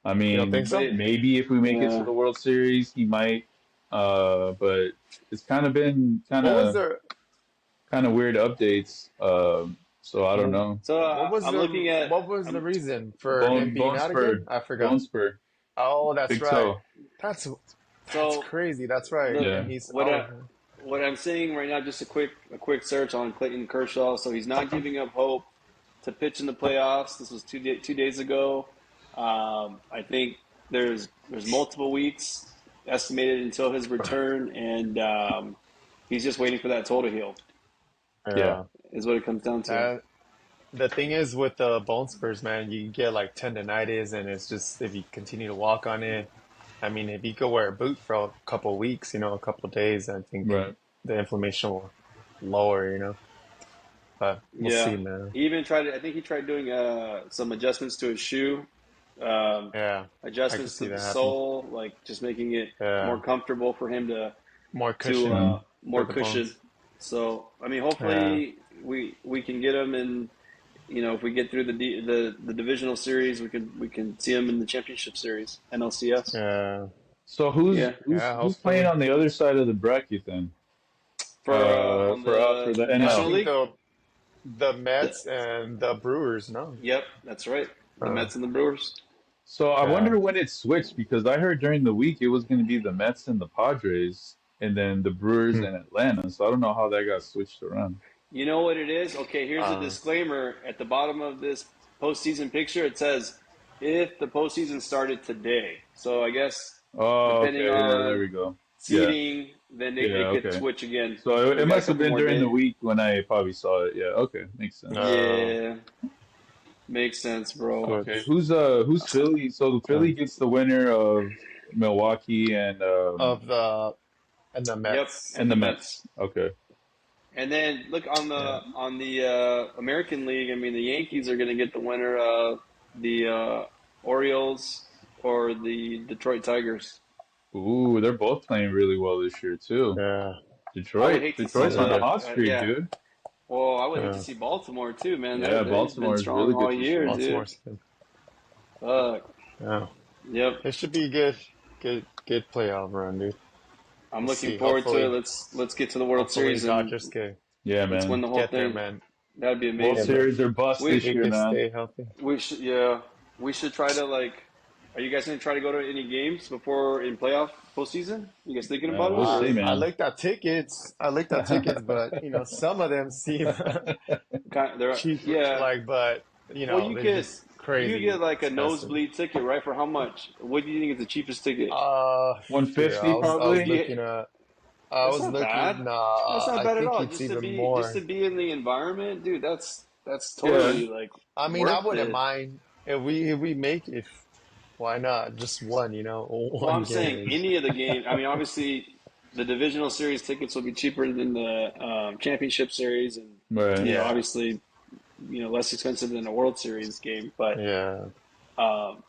S2: I
S3: You don't think
S2: mean,
S3: so?
S1: But
S2: maybe if we make it to
S1: yeah.
S2: the World Series, he might. But it's kind of been
S3: What was the
S2: kind of weird updates. So I don't
S3: what
S2: know.
S1: So I'm looking at.
S3: what was the
S1: I'm,
S3: reason for him being
S2: Bone
S3: out again?
S2: spur,
S3: I
S2: bone
S3: forgot.
S2: spur,
S3: Oh, that's
S2: big
S3: right.
S2: toe.
S3: That's that's
S1: so
S3: crazy. That's right.
S1: the
S3: And
S2: Yeah,
S3: he's
S1: what
S3: oh
S1: I what I'm seeing right now, just a quick search on Clayton Kershaw. So he's not giving up hope to pitch in the playoffs. This was 2 days ago. I think there's multiple weeks estimated until his return, and he's just waiting for that toe to heal.
S2: yeah.
S3: yeah.
S1: Is what it comes down to.
S3: The thing is with the bone spurs, man, you get like tendonitis, and it's just if you continue to walk on it. I mean, if you go wear a boot for a couple of weeks, a couple of days, I think
S2: Right.
S3: the inflammation will lower. But we'll see,
S1: Yeah,
S3: man.
S1: he even tried. I think he tried doing some adjustments to his shoe, um,
S3: Yeah, I could
S1: adjustments to
S3: see
S1: the
S3: that happen.
S1: sole, like just making it more
S3: Yeah,
S1: comfortable for him
S3: more
S1: to
S3: cushion
S2: Mm.
S3: for
S1: more
S3: the
S1: cushion.
S3: bones.
S1: So I mean,
S3: Yeah,
S1: hopefully we can get him, and if we get through the divisional series, we can see him in the championship series, NLCS.
S3: yeah,
S2: So who's
S1: Yeah,
S2: who's
S3: yeah.
S2: who's playing
S3: Hopefully,
S2: on the other side of the bracket then?
S1: for on
S2: For
S1: the
S2: the
S3: I
S1: National
S2: NL.
S3: think
S1: League.
S3: the
S1: The,
S3: Mets and the Brewers. No,
S1: yep, that's right. The
S3: uh,
S1: Mets and the Brewers.
S2: So I
S3: yeah.
S2: wonder when it switched because I heard during the week it was going to be the Mets and the Padres, and then the Brewers
S3: Hmm.
S2: and Atlanta. So I don't know how that got switched around.
S1: You know what it is? Okay, here's a
S3: Uh,
S1: disclaimer at the bottom of this postseason picture. It says if the postseason started today. So I guess
S2: Oh,
S1: depending
S2: okay. Yeah, there
S1: on
S2: we go. Yeah,
S1: seeding, then it
S2: yeah,
S1: could
S2: okay.
S1: switch again.
S2: So
S1: So we
S2: it
S1: got a
S2: must have
S1: couple
S2: been
S1: more
S2: during the
S1: days.
S2: week when I probably saw it. Yeah, okay, makes sense.
S3: uh,
S1: Yeah, makes sense, bro.
S2: Okay,
S3: switch
S2: who's Philly? So the
S3: uh,
S2: Philly gets the winner of Milwaukee and
S3: of the
S1: Yep,
S3: Mets.
S1: and
S2: the
S1: the
S2: Mets.
S1: Mets.
S2: Okay.
S1: And then look on
S3: Yeah.
S1: the American League. I mean, the Yankees are going to get the winner of the Orioles or the Detroit Tigers.
S2: Ooh, they're both playing really well this year too.
S3: Yeah.
S1: I would hate to see
S2: Detroit's on a
S3: Yeah.
S1: the
S2: hot streak,
S1: yeah.
S2: dude.
S1: Well, I would hate to
S3: Yeah.
S1: see Baltimore too, man.
S2: Yeah,
S1: They've been
S2: Baltimore is
S1: strong
S2: really
S1: all
S2: good this
S1: year,
S2: year.
S1: dude.
S3: Baltimore's good.
S1: Fuck.
S3: Yeah.
S1: Yep.
S3: It should be good. Good playoff run, dude.
S1: I'm
S3: We'll
S1: looking
S3: see.
S1: forward to it.
S3: Hopefully,
S1: Let's get to the World
S3: hopefully
S1: Series and
S3: Dodgers can
S2: Yeah,
S1: let's win
S2: man.
S1: the whole
S3: get there,
S1: thing.
S3: man.
S1: That'd be
S2: World
S3: Get
S1: amazing.
S3: there.
S2: Series are bust
S1: We
S2: this
S3: We
S2: year,
S3: can
S2: man.
S3: stay healthy.
S1: we should yeah. We should try to like. Are you guys gonna try to go to any games before in playoff postseason? You guys thinking about
S2: We'll
S1: it
S2: see,
S1: or
S3: I
S2: man.
S3: looked at tickets. But some of them seem cheap.
S1: yeah.
S3: But
S1: Well, you
S3: they're
S1: get
S3: just
S1: you get
S3: crazy
S1: like a
S3: expensive.
S1: nosebleed ticket, right? For how much? What do you think is the cheapest ticket?
S3: Shoot,
S2: 150
S3: I was
S2: probably.
S1: Yeah,
S3: looking at. I
S1: that's
S3: was
S1: not bad.
S3: looking.
S1: That's not
S3: I
S1: bad at
S3: think
S1: all.
S3: it's
S1: Just to
S3: even
S1: be just
S3: more.
S1: to be in the environment, dude. That's
S2: Yeah.
S1: totally like
S3: I mean, I
S1: worth
S3: wouldn't
S1: it.
S3: mind if we make it. Why not? Just one,
S1: Well,
S3: one
S1: I'm
S3: game
S1: saying
S3: is.
S1: any of the games. I mean, obviously, the divisional series tickets will be cheaper than the championship series, and
S2: Right.
S3: Yeah,
S1: obviously, less expensive than a World Series game. But
S3: yeah,
S1: um,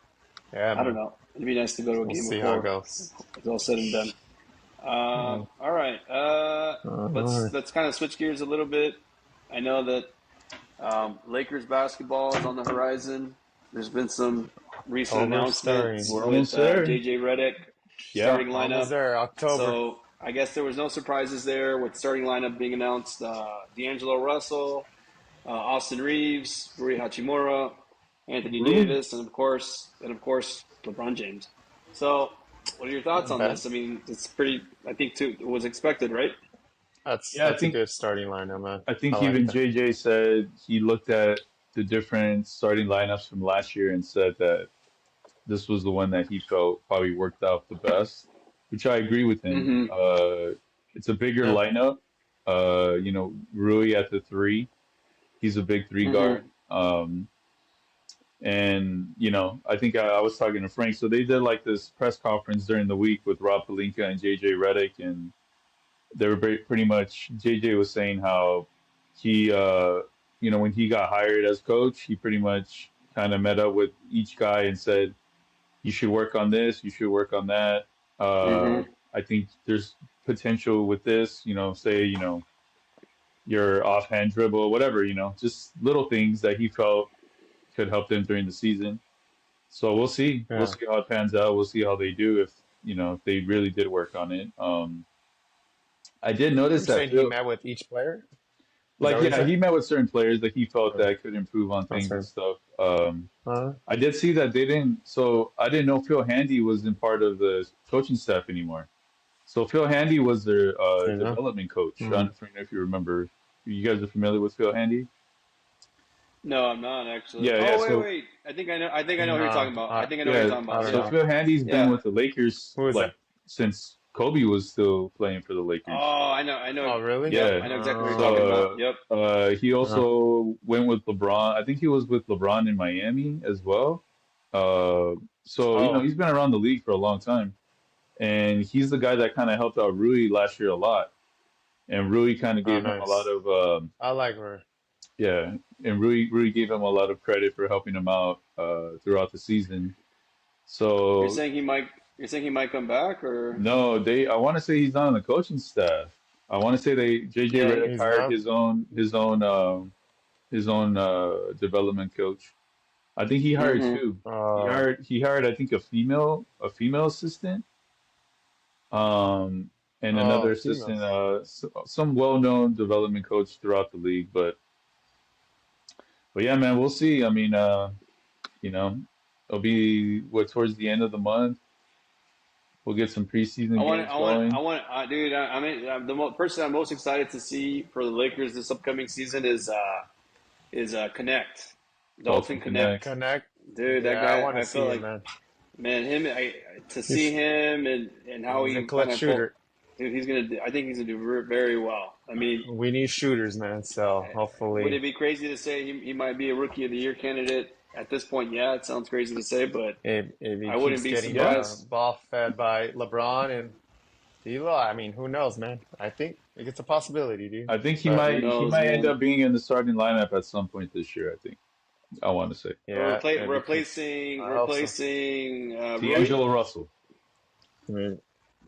S3: yeah,
S1: I don't
S3: man.
S1: know. It'd be nice to go to a
S3: We'll
S1: game
S3: see how it
S1: before
S3: goes.
S1: it's all said and done.
S3: Mm.
S1: All right. let's kind of switch gears a little bit. I know that Lakers basketball is on the horizon. There's been some recent
S3: October starting.
S1: announcements
S2: We're
S1: with
S2: almost there.
S1: JJ Redick
S2: Yeah.
S1: starting
S3: Almost
S1: lineup.
S3: there. October.
S1: So I guess there was no surprises there with starting lineup being announced. D'Angelo Russell, Austin Reeves, Rui Hachimura, Anthony
S2: Rui.
S1: Davis, and of course LeBron James. So, what are your thoughts
S3: Not
S1: on
S3: bad.
S1: this? I mean, it's pretty. I think it was expected, right?
S2: Yeah,
S3: That's a good starting lineup, man.
S2: I
S3: I
S2: think
S3: like
S2: even
S3: that.
S2: JJ said he looked at the different starting lineups from last year and said that this was the one that he felt probably worked out the best, which I agree with him.
S1: Mm-hmm.
S2: It's a bigger
S3: Yeah.
S2: lineup. Rui at the three. He's a big three
S1: Mm-hmm.
S2: guard. And I think I was talking to Frank. So they did like this press conference during the week with Rob Pelinka and JJ Redick, and they were pretty much JJ was saying how he, when he got hired as coach, he pretty much kind of met up with each guy and said, "You should work on this. You should work on that.
S1: Mm-hmm.
S2: I think there's potential with this. Say your offhand dribble, whatever. Just little things that he felt could help them during the season. So we'll see. We'll
S3: Yeah.
S2: see how it pans out. We'll see how they do if they really did work on it. I did notice
S3: You're
S2: that
S3: saying he
S2: Phil,
S3: met with each player? Is that
S2: like,
S3: what you
S2: yeah,
S3: said?
S2: he met with certain players that he felt
S3: Oh,
S2: that could improve on
S3: that's
S2: things and
S3: fair.
S2: stuff.
S3: Uh,
S2: I did see that they didn't. So I didn't know Phil Handy wasn't part of the coaching staff anymore. So Phil Handy was their
S3: you know?
S2: development coach. I
S3: Mm.
S2: don't know if you remember. You guys are familiar with Phil Handy?
S1: No, I'm not actually.
S2: Yeah, yeah.
S1: Oh wait,
S2: So
S1: wait. I think I know who you're
S3: Nah,
S1: talking about. I think I know what you're
S2: yeah.
S1: talking
S3: I
S1: about.
S3: don't
S1: Yeah,
S2: So
S3: know.
S2: Phil Handy's been
S1: yeah.
S2: with the Lakers
S3: Who is
S2: like
S3: that?
S2: since Kobe was still playing for the Lakers.
S1: Oh, I know, I know.
S3: Oh, really?
S1: Yep,
S2: Yeah.
S1: I know exactly what you're talking about.
S3: Oh,
S1: Yep.
S2: He
S3: uh,
S2: also went with LeBron. I think he was with LeBron in Miami as well. Uh, so
S3: oh,
S2: he's been around the league for a long time, and he's the guy that kind of helped out Rui last year a lot. And Rui kind of
S3: oh,
S2: gave him a lot
S3: nice.
S2: of
S3: I like her.
S2: yeah, and Rui gave him a lot of credit for helping him out throughout the season.
S1: You're
S2: So
S1: saying he might. You're saying he might come back, or
S2: no, I want to say he's not on the coaching staff. I want to say JJ
S1: yeah,
S2: Redick
S3: He's
S2: hired
S3: not.
S2: his own development coach. I think he hired
S1: mm-hmm.
S2: two.
S3: Uh,
S2: He hired I think a female assistant, and another assistant,
S3: females.
S2: some well-known development coach throughout the league. But yeah, man, we'll see. I mean, you know, it'll be towards the end of the month. We'll get some preseason games going.
S1: Dude. I mean, person I'm most excited to see for the Lakers this upcoming season is Connect,
S2: Dalton
S1: Dalton
S2: Connect.
S1: Connect.
S3: Connect.
S1: Dude, that
S3: Yeah, I
S1: guy.
S3: want to
S1: I
S3: see
S1: feel
S3: him,
S1: like,
S3: man.
S1: man, to see
S3: He's
S1: him and how
S3: he's a
S1: he kind
S3: clutch
S1: of pull.
S3: shooter.
S1: Dude, he's gonna. I think he's gonna do very well. I mean,
S3: We need shooters, man. So
S1: would it
S3: hopefully,
S1: be crazy to say he might be a Rookie of the Year candidate at this point? Yeah, it sounds crazy to say, but
S3: if he
S1: I wouldn't
S3: keeps
S1: be
S3: getting
S2: Yeah,
S3: the
S1: surprised.
S3: ball fed by LeBron and D'Lo, I mean, who knows, man? I think it's a possibility, dude.
S2: I think he
S3: But
S1: Who
S2: might he
S1: knows,
S2: might end
S1: man?
S2: up being in the starting lineup at some point this year. I think. I want to say
S3: yeah, if he keeps, I hope so.
S1: Replacing Rui.
S2: D'Angelo Russell.
S3: I mean,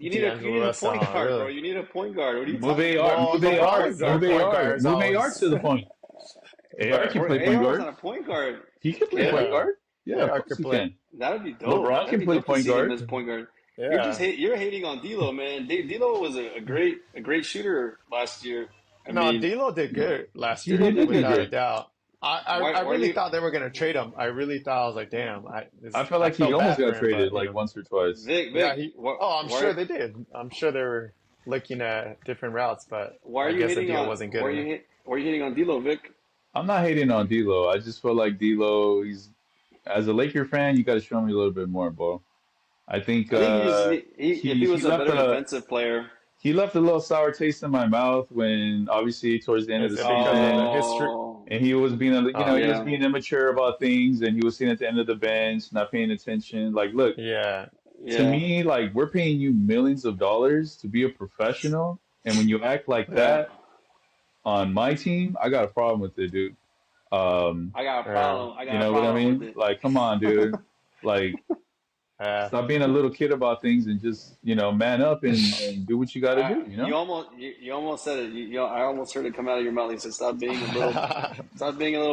S1: You
S3: D'Angelo
S1: need a
S3: Russell,
S1: point guard, bro.
S3: really?
S1: You need a point guard. What are you
S2: Move
S1: talking
S2: AR,
S1: about?
S3: Well,
S2: move
S3: LeBron
S2: AR,
S3: is our
S2: move
S3: point
S2: AR,
S3: guard
S2: move AR
S3: always.
S2: to the point. AR
S3: But
S2: can play point
S1: AR is
S2: guard.
S1: not a point guard.
S2: He can play point
S1: Can
S3: yeah,
S2: guard. Yeah, of
S3: AR
S2: course
S3: could
S2: he
S3: play.
S2: can.
S1: that would be dope.
S2: LeBron
S1: That'd
S2: can
S1: be
S2: play
S1: dope to
S2: point
S1: see him
S2: guard.
S1: as point guard.
S3: Yeah.
S1: You're hating on D'Lo, man. D'Lo was a great shooter last year. I
S3: No,
S1: mean,
S3: D'Lo did good last
S2: He
S3: year,
S1: D'Lo
S2: did
S1: did
S2: do
S1: good.
S3: without a
S2: good.
S3: doubt. I
S1: Why are
S3: really
S1: you?
S3: thought they were gonna trade him. I really thought I was like, damn.
S2: I felt
S3: I
S2: like he
S3: felt
S2: almost
S3: bad for
S2: got
S3: him,
S2: traded
S3: but
S2: like once or twice.
S3: yeah,
S1: Vic,
S3: Oh, I'm sure they did. I'm sure they were looking at different routes, but
S1: why are
S3: I
S1: you
S3: guess the
S1: hitting
S3: deal
S1: on?
S3: wasn't good enough.
S1: Why are you hitting on D'Lo, Vic?
S2: I'm not hating on D'Lo. I just feel like D'Lo. He's as a Laker fan, you got to show me a little bit more, bro. I think
S1: I think if he
S2: he
S1: was a
S2: left
S1: better
S2: a
S1: defensive player.
S2: he left a little sour taste in my mouth when obviously towards the end of
S3: Is
S2: the
S3: it because of the
S2: season,
S3: history?
S1: Oh,
S2: and he was being
S3: Oh,
S2: he was
S1: yeah,
S2: being immature about things, and he was sitting at the end of the bench, not paying attention. Like, look,
S3: yeah.
S2: to
S1: yeah,
S2: me, like we're paying you millions of dollars to be a professional, and when you act like
S1: yeah.
S2: that on my team, I got a problem with it, dude. Um,
S1: I got a
S3: Yeah.
S1: problem. I
S2: you
S1: got a
S2: know what I
S1: problem with
S2: mean?
S1: it.
S2: Like, come on, dude. Like, Stop being a little kid about things and just, man up and do what you got to do,
S1: You almost said it. I almost heard it come out of your mouth. You said, stop being a little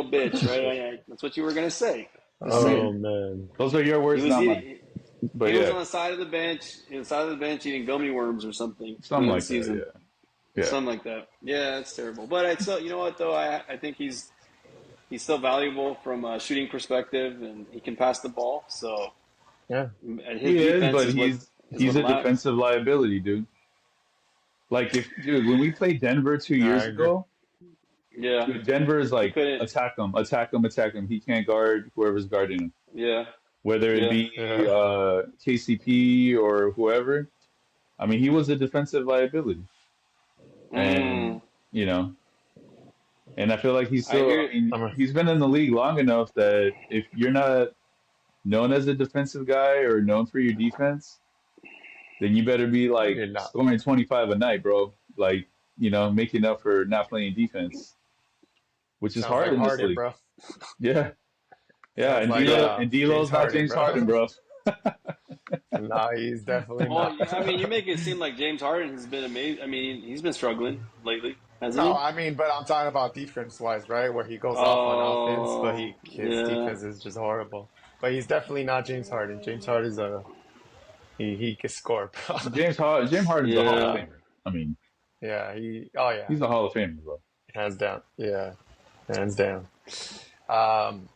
S1: bitch." Right? That's what you were gonna say. Just
S3: Oh
S1: saying.
S3: man.
S2: Those are your
S1: He
S2: words,
S1: was
S2: not mine.
S1: eating.
S2: But
S1: He was
S2: yeah,
S1: on the side of the bench eating gummy worms or something
S2: something
S1: during the
S2: like that.
S1: season,
S2: Yeah. Yeah.
S1: something like that. Yeah, it's terrible. But I still, you know what though, I think he's still valuable from a shooting perspective, and he can pass the ball. So
S3: Yeah.
S1: and his
S2: He is,
S1: defense
S2: but
S1: is what is
S2: he's
S1: what
S2: a
S1: allowed.
S2: defensive liability, dude. Like dude, when we played Denver two
S3: No, I
S2: years
S3: agree.
S1: Yeah,
S2: dude, Denver is
S1: he
S2: like
S1: couldn't.
S2: attack him, attack him, attack him. He can't guard whoever's guarding him,
S1: Yeah,
S2: whether it
S1: yeah.
S2: be
S3: Yeah.
S2: KCP or whoever. I mean, he was a defensive liability, and
S1: Mm,
S2: you know, and I feel like he's
S1: I
S2: still. I
S1: hear.
S2: mean,
S3: I'm a,
S2: he's been in the league long enough that if you're not known as a defensive guy or known for your defense, then you better be like
S3: you're not.
S2: scoring 25 a night, bro. Like, making up for not playing defense, which is
S3: Sounds
S2: hard
S3: like
S2: in this
S3: Harden,
S2: league.
S3: bro.
S2: Yeah. Yeah.
S3: Sounds
S2: And
S3: like James
S2: D'Lo's not
S3: Harden,
S2: James
S3: bro.
S2: Harden, bro.
S3: No, he's definitely
S1: Well,
S3: not.
S1: yeah, I mean, you make it seem like James Harden has been amazing. I mean, he's been struggling lately, hasn't
S3: No,
S1: he?
S3: I mean, but I'm talking about defense wise, right? Where he goes off on offense, but
S1: Oh,
S3: his
S1: yeah,
S3: defense is just horrible. But he's definitely not James Harden. James Harden's he can score, bro.
S2: James Harden's a Hall of
S3: Uh,
S1: yeah.
S2: Famer. I mean,
S3: yeah, oh yeah,
S2: he's a Hall of Famer, bro.
S3: hands down. Yeah, hands down. Um,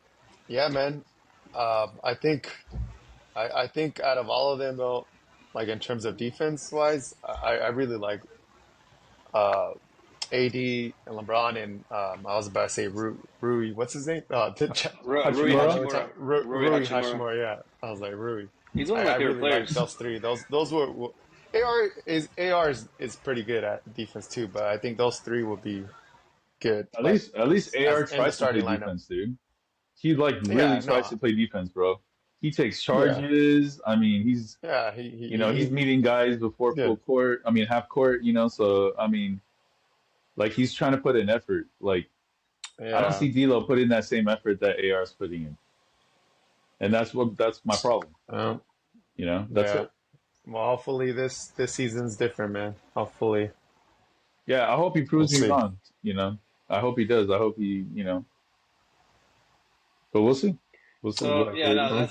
S3: yeah, man. I think out of all of them though, like in terms of defense wise, I really like uh AD and LeBron and I was about to say Rui. What's his name?
S1: Rui
S3: I know
S2: Hachimura?
S3: we're talking
S1: Hachimura. Rui
S3: Rui
S1: Hachimura.
S3: Hashimura. Yeah, I was like Rui.
S1: He's one of my
S3: I
S1: favorite
S3: really like
S1: players.
S3: those three. Those were AR is pretty good at defense too, but I think those three will be good. Like
S2: At least
S3: as
S2: AR
S3: in the
S2: tries to play
S3: starting lineup.
S2: defense, dude. He like really
S3: Yeah,
S2: tries
S3: no,
S2: to play defense, bro. He takes
S3: yeah,
S2: charges. I mean,
S3: yeah.
S2: he's meeting guys before
S3: Yeah,
S2: full court. I mean, half court, so I mean, like he's trying to put in effort. Like I don't
S3: yeah.
S2: see D'Lo putting that same effort that AR is putting in, and that's my problem.
S3: Um,
S2: That's
S3: yeah.
S2: it.
S3: Well, hopefully this season's different, man. Hopefully,
S2: Yeah, I hope he
S3: we'll
S2: proves me
S3: see.
S2: wrong. I hope he does. I hope but we'll see. We'll see.
S1: So yeah, no,
S3: Well,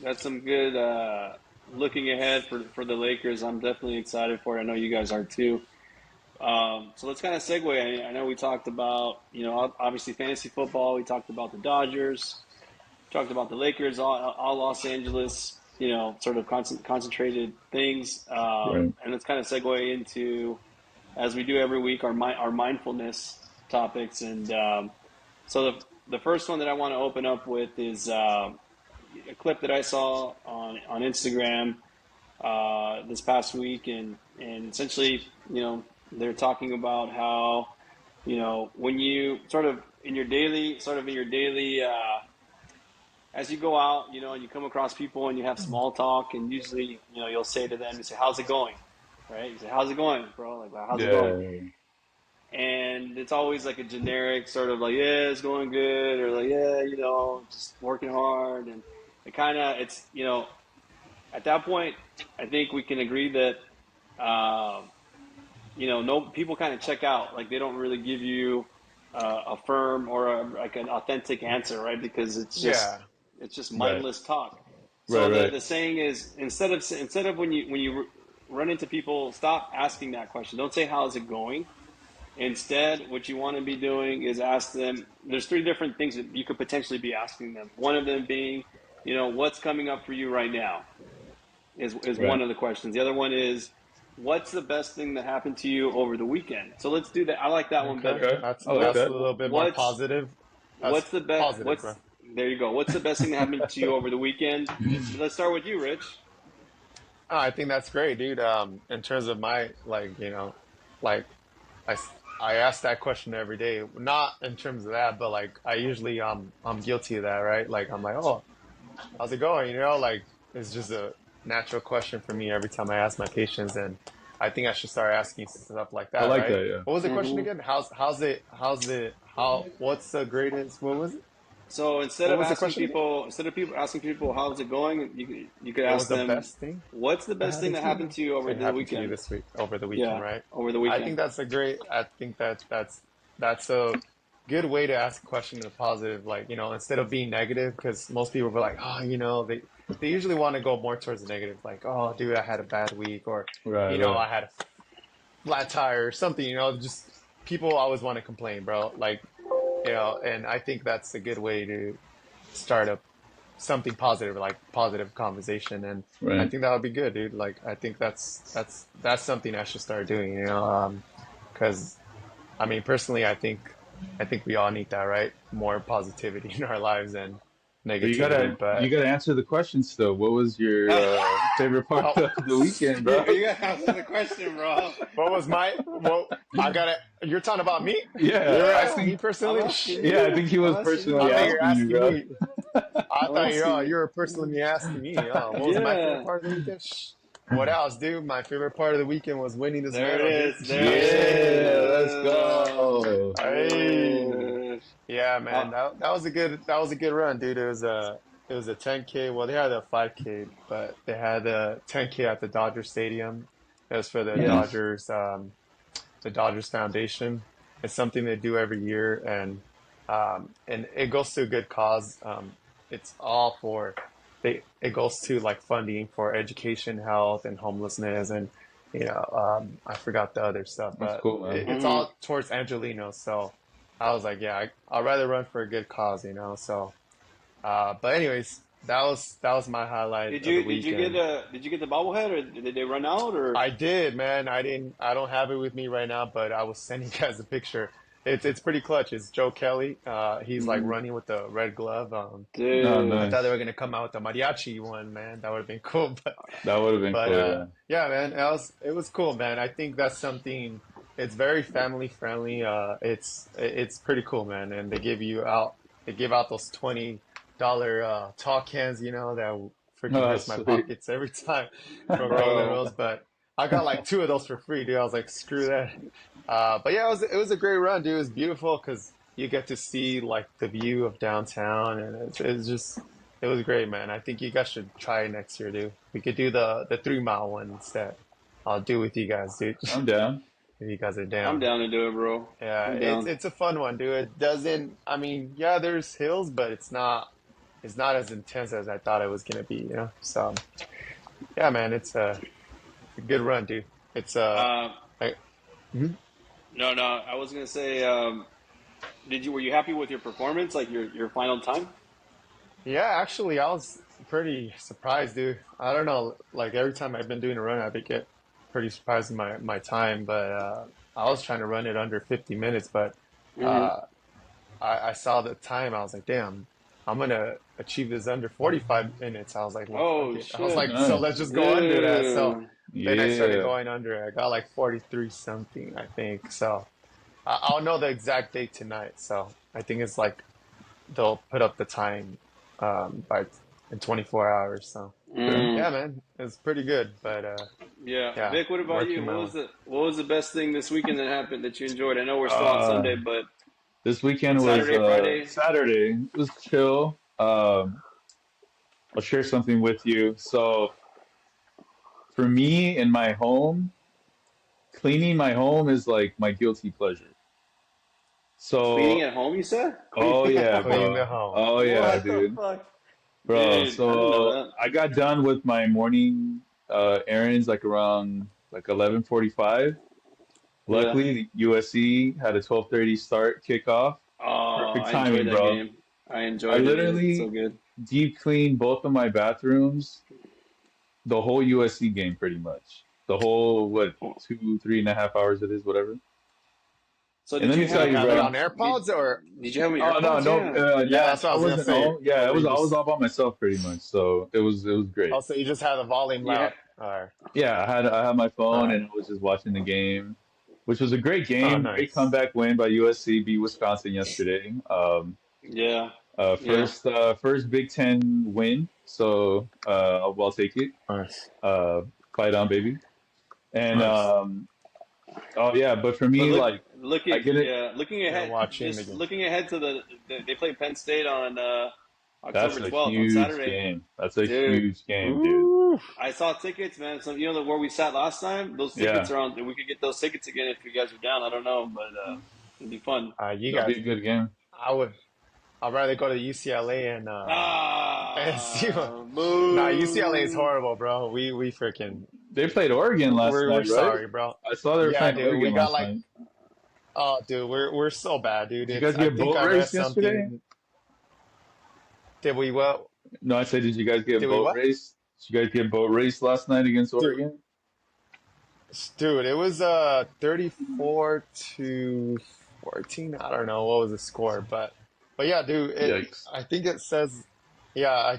S1: that's some good looking ahead for the Lakers. I'm definitely excited for it. I know you guys are too. So let's kind of segue. I know we talked about obviously fantasy football. We talked about the Dodgers. Talked about the Lakers, all Los Angeles. Sort of concentrated things.
S2: Right.
S1: And let's kind of segue into, as we do every week, our mindfulness topics. And so the first one that I want to open up with is a clip that I saw on Instagram this past week, and essentially, they're talking about how, when you as you go out, and you come across people and you have small talk, and usually, you'll say to them, you say, "How's it going?" Right? You say, "How's it going, bro?" Like, "How's it going?"
S2: Yeah.
S1: And it's always like a generic sort of like, "Yeah, it's going good," or like, "Yeah, just working hard." And at that point, I think we can agree that, no people kind of check out. Like they don't really give you a firm or like an authentic answer, right? Because
S3: yeah.
S1: it's just
S2: Right.
S1: mindless talk.
S2: Right.
S1: So
S2: Right.
S1: the saying is, instead of when you run into people, stop asking that question. Don't say how's it going. Instead, what you want to be doing is ask them. There's three different things that you could potentially be asking them. One of them being, what's coming up for you right now is one
S2: Right.
S1: of the questions. The other one is, what's the best thing that happened to you over the weekend? So let's do that. I like that one
S3: Okay,
S1: better.
S2: Okay.
S3: that's
S2: I like
S3: that's a
S2: that.
S3: little bit more
S1: What's
S3: positive. That's
S1: what's the best?
S3: positive, bro.
S1: There you go. What's the best thing that happened to you over the weekend? Let's start with you, Rich.
S3: Oh, I think that's great, dude. In terms of my like I I ask that question every day. Not in terms of that, but like I usually I'm guilty of that, right? Like I'm like, oh, how's it going? Like it's just a natural question for me every time I ask my patients, and I think I should start asking stuff like
S2: I
S3: that,
S2: like
S3: right?
S2: that. Yeah.
S3: What was the question
S1: Mm-hmm.
S3: again? What's the greatest? What was it?
S1: So
S3: What was the question again?
S1: instead of people asking people how's it going, you could
S3: What
S1: ask
S3: was the
S1: them
S3: best thing
S1: what's the
S3: that
S1: best thing
S3: happened
S1: that
S3: to you?
S1: happened to you over
S3: It
S1: the
S3: happened to you
S1: weekend.
S3: this week, over the weekend,
S1: Yeah,
S3: right?
S1: over the
S3: I
S1: weekend.
S3: think that's a great. I think that's a good way to ask a question in a positive, like, instead of being negative, because most people were like, oh, they usually want to go more towards the negative, like, oh, dude, I had a bad week, or
S2: Right, right.
S3: I had a flat tire or something. Just people always want to complain, bro. Like, and I think that's a good way to start up something positive, like positive conversation, and I
S2: Right.
S3: think that would be good, dude. Like, I think that's something I should start doing, because I mean, personally, I think we all need that, right? More positivity in our lives than
S2: But
S3: negativity.
S2: you
S3: But
S2: gotta answer the question still. What was your favorite part
S3: oh,
S2: of the weekend,
S1: you,
S2: bro?
S1: you gotta answer the question, bro.
S3: what was my well? I gotta. You're talking about me?
S2: Yeah,
S3: You're
S2: I
S1: Yeah,
S3: asking me
S2: think
S1: I'm
S3: personally?
S1: asking
S2: I think
S1: you.
S2: he
S1: I'm
S2: was
S1: asking
S3: I
S2: personally
S3: thought
S1: you,
S3: you're
S2: asking you,
S3: asking
S2: bro.
S3: me. I
S1: bro. I'm
S3: thought
S1: asking you.
S3: you were personally asking me. Oh, what was my favorite
S1: Yeah,
S3: part of the weekend? What else, dude? My favorite part of the weekend was winning this
S1: there it
S3: medal, dude.
S1: is. There it
S2: Yeah, let's
S1: is.
S2: go.
S3: Hey,
S1: Uh,
S3: yeah, man,
S1: uh,
S3: that was a good run, dude. It was a 10K. Well, they had a 5K, but they had a 10K at the Dodger Stadium. It was for the
S1: yeah.
S2: Nice.
S3: Dodgers Foundation. It's something they do every year, and it goes to a good cause. It's all for it goes to like funding for education, health, and homelessness, and I forgot the other stuff,
S2: That's
S3: but
S2: cool, man.
S3: it's
S1: Hmm.
S3: all towards Angelinos. So I was like, yeah, I'd rather run for a good cause, So, but anyways, that was my highlight
S1: Did
S3: of the
S1: you
S3: weekend.
S1: did you get the bobblehead or did they run out or?
S3: I did, man. I don't have it with me right now, but I was sending you guys a picture. It's pretty clutch. It's Joe Kelly. He's like
S1: Mhm.
S3: running with the red glove.
S2: Oh,
S3: I
S1: Dude.
S3: thought they were
S2: nice.
S3: gonna come out with the mariachi one, man. That would have been cool. But
S2: That would have been
S3: but
S2: cool, yeah.
S3: yeah, man, it was cool, man. I think that's something. It's very family friendly. It's pretty cool, man. And they give out those $20 tall cans, that freaking
S2: Oh,
S3: hurts my
S2: sweet.
S3: pockets every time from Golden
S1: Bro.
S3: Rose. But I got like two of those for free, dude. I was like, screw that. But yeah, it was a great run, dude. It was beautiful because you get to see like the view of downtown, and it's just it was great, man. I think you guys should try it next year, dude. We could do the 3 mile one instead. I'll do with you guys, dude.
S2: I'm down.
S3: If you guys are
S1: I'm
S3: down.
S1: down to do it, bro.
S3: Yeah,
S1: I'm
S3: it's
S1: down.
S3: it's a fun one, dude. It doesn't. I mean, yeah, there's hills, but it's not as intense as I thought it was gonna be. So yeah, man, it's a good run, dude. It's
S1: Uh,
S3: like, mhm.
S1: no, no. I was gonna say, were you happy with your performance, like your final time?
S3: Yeah, actually, I was pretty surprised, dude. I don't know, like every time I've been doing a run, I've been get pretty surprised in my time, but I was trying to run it under 50 minutes, but
S1: Hmm.
S3: uh, I saw the time. I was like, damn, I'm gonna achieve this under 45 minutes. I was like, well, fuck
S1: Oh
S3: it. I was
S1: shit.
S3: like, so let's
S2: Nice.
S3: just go under that. So
S1: Yeah.
S3: then I started
S2: Yeah.
S3: going under. I got like 43 something, I think. So I'll know the exact date tonight. So I think it's like they'll put up the time by in 24 hours. So
S2: Okay.
S3: yeah,
S1: Mm.
S3: man, it's pretty good. But
S1: Yeah.
S3: yeah,
S1: Vic, what about you?
S3: working my way.
S1: What was the best thing this weekend that happened that you enjoyed? I know we're still on
S2: Uh,
S1: Sunday, but
S2: this
S1: on
S2: weekend was
S1: Saturday, Friday.
S2: Saturday. It was chill. I'll share something with you. So for me in my home, cleaning my home is like my guilty pleasure.
S1: Cleaning
S2: So,
S1: at home, you said?
S2: oh yeah,
S3: Clean the
S2: bro.
S3: home.
S2: Oh yeah,
S1: What the
S2: dude.
S1: fuck?
S2: Bro,
S1: Dude, I didn't know
S2: so
S1: that.
S2: I got done with my morning errands like around like 11:45.
S1: Yeah.
S2: Luckily, the USC had a 12:30 start kickoff.
S1: Oh,
S2: Perfect
S1: I enjoyed
S2: timing,
S1: that
S2: bro.
S1: game. I
S2: I
S1: enjoyed it, dude. It's so
S2: literally
S1: good.
S2: deep cleaned both of my bathrooms the whole USC game pretty much. The whole what 2, 3.5 hours it is, whatever.
S1: So
S2: And
S1: did
S2: let
S1: you
S2: me tell
S1: have
S2: you,
S3: Were you on
S2: bro.
S3: AirPods or?
S1: did you have any
S2: Oh no,
S1: AirPods?
S2: no,
S1: Yeah.
S3: Yeah,
S2: nah,
S3: that's what I
S2: I
S3: was gonna
S2: wasn't
S3: say.
S2: home. Yeah,
S3: Or were you
S2: I was
S3: just?
S2: all by myself pretty much. So it was great.
S3: Also, you just had the volume
S1: You
S3: loud.
S1: ha-
S3: Or
S2: Yeah, I had my
S3: all
S2: phone
S3: right.
S2: and I was just watching the game, which was a great
S3: Oh,
S2: game. Great
S3: nice.
S2: comeback win by USC beat Wisconsin yesterday.
S1: yeah. Yeah.
S2: First Big Ten win, so I'll take it.
S3: Nice.
S2: Uh, Fight on, baby. And
S3: Nice.
S2: oh yeah, but for
S1: But
S2: me,
S1: look,
S2: like I get it.
S1: looking
S3: You're
S1: ahead,
S3: watching the
S1: just
S3: game.
S1: looking ahead to they play Penn State on
S2: That's
S1: October
S2: a
S1: 12th on
S2: huge
S1: Saturday.
S2: game. That's a
S1: Dude,
S2: huge game, dude.
S3: Ooh.
S1: I saw tickets, man. So where we sat last time, those tickets
S2: Yeah,
S1: are on. We could get those tickets again if you guys are down. I don't know, but it'd be fun.
S3: You
S2: that'll be
S3: guys,
S2: a good game.
S3: I would. I'd rather go to UCLA and see what.
S1: Ah,
S3: Nah, UCLA is
S1: boo.
S3: horrible, bro. We freaking
S2: They played Oregon last
S3: we're
S2: night, right?
S3: sorry, bro.
S2: I saw they were
S3: Yeah,
S2: playing
S3: dude. We
S2: Oregon
S3: got
S2: last
S3: like,
S2: night.
S3: oh, dude, we're so bad, dude.
S2: Did you
S3: It's
S2: guys
S3: I
S2: get
S3: think
S2: boat
S3: I read
S2: race yesterday?
S3: something. Did we what?
S2: No, I said, did you guys get
S3: Did we
S2: boat
S3: what?
S2: race? Did you guys get boat race last night against
S3: Dude,
S2: Oregon?
S3: dude, it was 34-14. I don't know what was the score, but yeah, dude,
S2: Yikes.
S3: I think it says, yeah,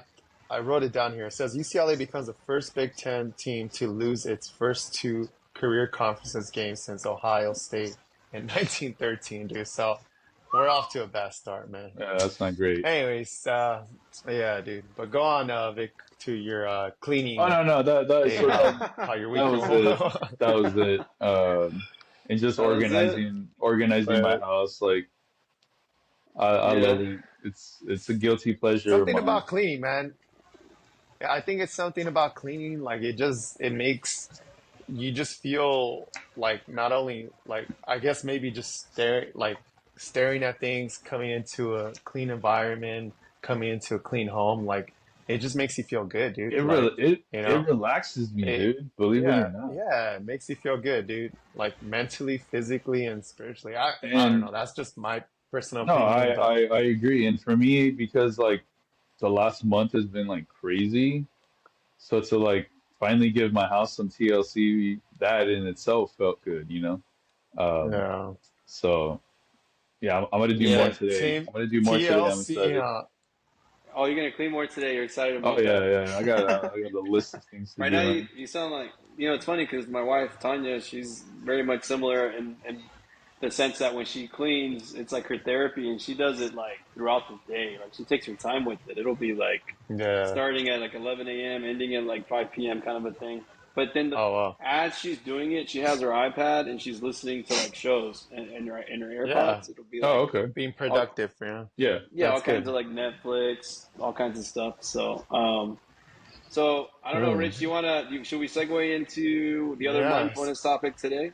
S3: I wrote it down here. It says UCLA becomes the first Big Ten team to lose its first two career conferences games since Ohio State in 1913, dude. So we're off to a bad start, man.
S2: Yeah, that's not great.
S3: Anyways, yeah, dude. But go on, Vic, to your
S2: Oh
S3: cleaning
S2: no, no, that is
S3: thing.
S2: sort of
S3: How your
S2: that
S3: week
S2: was it.
S3: going?
S2: That was it. And just
S1: That was it.
S2: organizing my
S3: But
S2: house. Like I love
S1: Yeah.
S2: it. It's a guilty pleasure of
S3: something
S2: mine.
S3: about cleaning, man. Yeah, I think it's something about cleaning. Like it makes you just feel like not only like I guess maybe just staring at things, coming into a clean environment, coming into a clean home. Like it just makes you feel good, dude. Like you
S2: It
S3: know,
S2: relaxes me,
S3: it
S2: dude. Believe it or
S3: yeah,
S2: not.
S3: yeah, it makes you feel good, dude. Like mentally, physically, and spiritually. I don't know.
S2: And
S3: That's just my personal
S2: no,
S3: opinion, but
S2: I agree. And for me, because like the last month has been like crazy, so to like finally give my house some TLC, that in itself felt good, you know? Um,
S3: yeah.
S2: so yeah, I'm gonna do more
S1: Yeah.
S2: today.
S3: Team
S2: I'm gonna do more today. I'm
S3: TLC.
S2: excited.
S1: Oh, you're gonna clean more today. You're excited
S2: Oh
S1: about
S2: yeah,
S1: that.
S2: yeah. I got a list of things to
S1: Right
S2: do,
S1: now,
S2: man.
S1: you sound like it's funny because my wife Tanya, she's very much similar in the sense that when she cleans, it's like her therapy, and she does it like throughout the day. Like she takes her time with it. It'll be like
S3: Yeah.
S1: starting at like 11 a.m., ending at like 5 p.m. kind of a thing. But then
S3: Oh well.
S1: as she's doing it, she has her iPad and she's listening to like shows and her
S3: Yeah.
S1: AirPods. It'll be
S2: Oh
S1: like
S2: okay.
S3: Being
S1: all,
S3: productive, yeah.
S2: Yeah.
S1: yeah, all
S3: That's
S1: kinds
S3: good.
S1: of like Netflix, all kinds of stuff. So I don't know,
S2: Oh.
S1: Rich. Should we segue into the other
S3: Yes.
S1: mindfulness topic today?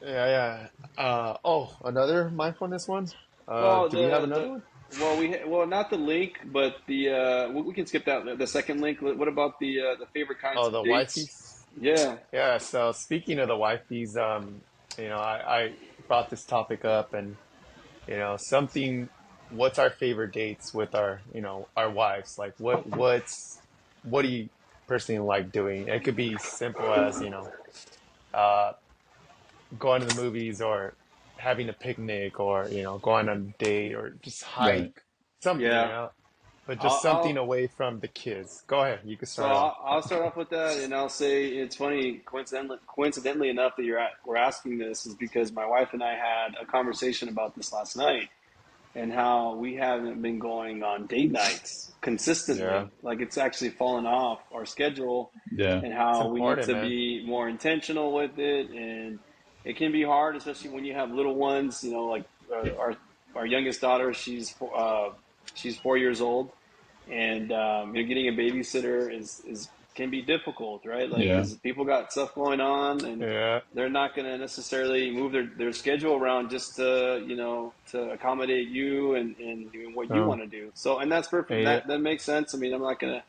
S3: Yeah, yeah. Oh, another mindfulness one?
S1: Well,
S3: Do we have another one?
S1: not the link, but we can skip that the second link. What about the favorite kinds
S3: Oh,
S1: of
S3: the
S1: dates?
S3: wifeys.
S1: Yeah,
S3: Yeah, so speaking of the wifeys, I brought this topic up and, something, what's our favorite dates with our wives? Like what do you personally like doing? It could be simple as, uh, going to the movies or having a picnic or, going on a date or just
S2: Right.
S3: hike, something,
S1: yeah.
S3: but just something
S1: I'll
S3: away from the kids. Go ahead. You can
S1: So
S3: start off.
S1: I'll start off with that, and I'll say it's funny, coincidentally enough, that we're asking this is because my wife and I had a conversation about this last night, and how we haven't been going on date nights
S3: Yeah.
S1: consistently. Like it's actually fallen off our schedule,
S2: Yeah.
S1: and
S3: It's
S1: how we need
S3: important,
S1: to
S3: man.
S1: be more intentional with it. And it can be hard, especially when you have little ones. Like our youngest daughter, she's 4 years old, and getting a babysitter is can be difficult, right? Like
S2: Yeah.
S1: because people got stuff going on, and
S3: Yeah.
S1: they're not going to necessarily move their schedule around just to accommodate you and doing what you
S3: Oh,
S1: want to do. So and that's perfect.
S3: yeah.
S1: That makes sense. I mean, I'm not gonna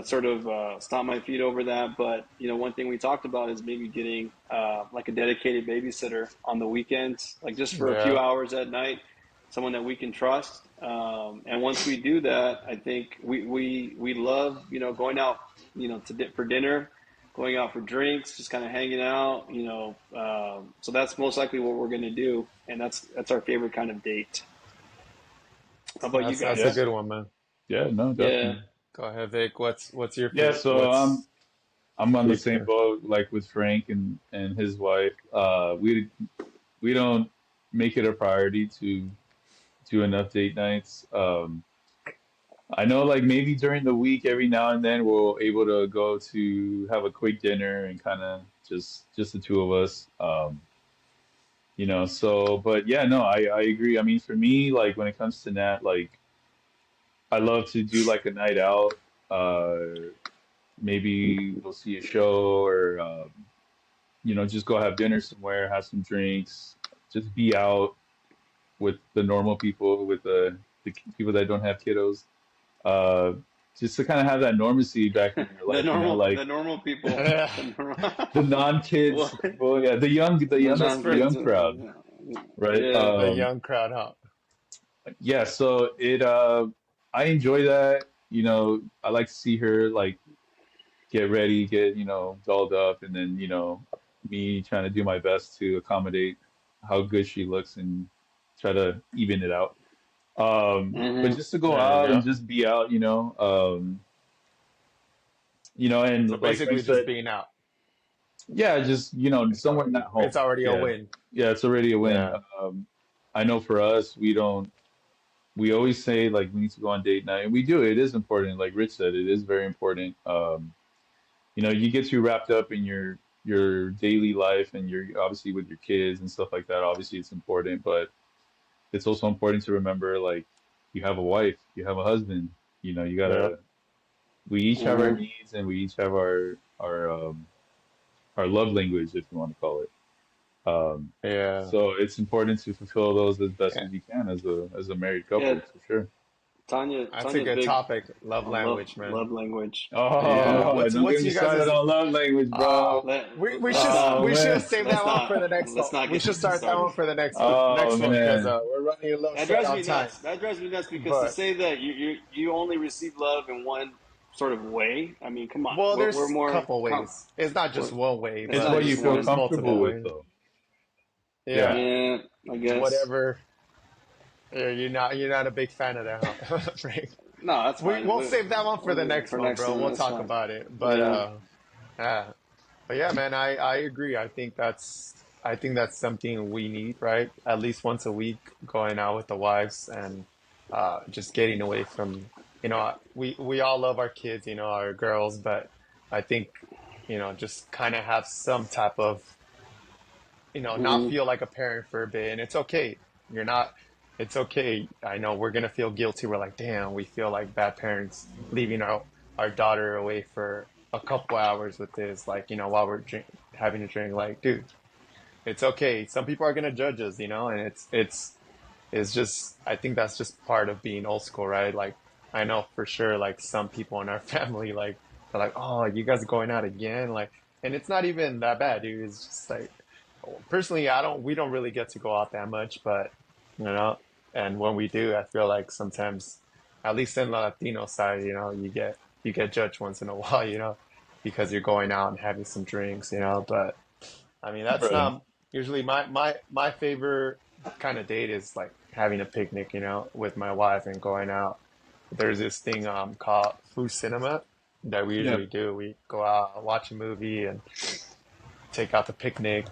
S1: sort of stomp my feet over that. But one thing we talked about is maybe getting like a dedicated babysitter on the weekends, like just for a few
S3: Yeah.
S1: hours at night, someone that we can trust. And once we do that, I think we love going out for dinner, going out for drinks, just kind of hanging out. So that's most likely what we're gonna do, and that's our favorite kind of date. How about you
S3: That's a
S2: Yeah.
S1: guys?
S3: good one, man.
S2: Yeah. No,
S1: Yeah.
S2: definitely.
S3: Go ahead, Vic. What's your
S2: Yeah.
S3: favorite?
S2: So
S3: What's
S2: I'm on
S3: do
S2: the
S3: you
S2: same
S3: prefer?
S2: boat like with Frank and his wife. We don't make it a priority to do enough date nights. I know like maybe during the week every now and then we're able to go to have a quick dinner and kind of just the two of us. So, but yeah, no, I agree. I mean, for me, like when it comes to that, like I love to do like a night out. Maybe we'll see a show or, just go have dinner somewhere, have some drinks, just be out with the normal people, with the people that don't have kiddos. Uh, just to kind of have that normacy back in your life,
S1: the
S2: like
S1: normal people,
S3: Yeah.
S1: the normal,
S2: the non-kids
S1: what?
S2: people, yeah, the
S1: The
S2: young,
S3: Just
S2: the
S3: for
S2: young
S1: non-kids,
S2: crowd, right?
S1: yeah.
S3: the young crowd, huh?
S2: Yeah, so I enjoy that. I like to see her like get ready, get, dolled up, and then, me trying to do my best to accommodate how good she looks and try to even it out. But
S1: Hmm.
S2: just to go
S3: There you
S2: out and
S3: go.
S2: just be out,
S3: So
S2: and like
S3: basically,
S2: Frank
S3: just
S2: said,
S3: being out.
S2: yeah, just, somewhere not
S3: It's
S2: home.
S3: already a
S2: Yeah.
S3: win.
S2: Yeah, it's already a win.
S3: Yeah.
S2: I know for us, we always say like we need to go on date night, and we do. It is important. Like Rich said, it is very important. You get too wrapped up in your daily life and you're obviously with your kids and stuff like that. Obviously, it's important, but it's also important to remember like you have a wife, you have a husband. You
S3: Yep.
S2: gotta. We each have our
S1: Hmm.
S2: needs and we each have our love language, if you want to call it. Um,
S3: Yeah.
S2: so it's important to fulfill those as best
S3: Yeah.
S2: as you can as a married
S1: Yeah,
S2: couple, for sure.
S3: That's a
S1: Tanya's
S3: good
S1: big
S3: topic. Love
S1: on
S3: language, man.
S1: love language.
S3: Yeah.
S2: Oh, don't
S3: What's
S2: get me
S3: you
S2: started
S3: guys'?
S2: on love language,
S3: Uh,
S2: bro.
S1: Let
S3: we should
S2: Oh
S3: we should
S2: man.
S3: save that one for the next one.
S1: let's not
S3: We
S1: get
S3: should
S1: into
S3: start that
S1: started.
S3: one for the
S2: Oh
S3: next one because
S2: man.
S3: we're running a little
S1: That
S3: short
S1: drives
S3: on
S1: me
S3: time.
S1: nuts. That drives me nuts because to
S3: But
S1: say that you only receive love in one sort of way. I mean, come on.
S3: well,
S1: We're
S3: there's a
S1: more
S3: couple ways. It's not just
S1: we're,
S3: one way,
S1: it's
S2: It's
S3: but
S1: not
S2: what you
S1: just
S2: feel
S3: there's
S1: one.
S2: comfortable
S3: multiple
S2: with,
S3: ways.
S2: though. Yeah.
S3: Yeah.
S1: Yeah, I guess.
S3: Whatever. You're not a big fan of that, huh? Frank?
S1: No, that's fine.
S3: We'll save that one for the next
S1: For
S3: one,
S1: next
S3: bro.
S1: time,
S3: We'll
S1: that's
S3: talk
S1: fine.
S3: about it.
S1: Yeah.
S3: Uh, but yeah, man, I agree. I think that's something we need, right? At least once a week, going out with the wives and just getting away from, we all love our kids, our girls, but I think, just kind of have some type of, not
S1: Hmm.
S3: feel like a parent for a bit. And it's okay. You're not, it's okay. I know we're gonna feel guilty. We're like, damn, we feel like bad parents leaving our daughter away for a couple hours with this, like, while we're having a drink. Like, dude, it's okay. Some people are gonna judge us, and it's just, I think that's just part of being old school, right? Like, I know for sure, like some people in our family, like, they're like, oh, you guys are going out again, like, and it's not even that bad, dude. It's just like, personally, we don't really get to go out that much, but you know, and when we do, I feel like sometimes, at least in the Latino side, you get judged once in a while, because you're going out and having some drinks, but I mean, that's
S2: Right.
S3: not usually my favorite kind of date is like having a picnic, with my wife and going out. There's this thing called food cinema that we
S2: Yeah.
S3: usually do. We go out, watch a movie, and take out the picnic,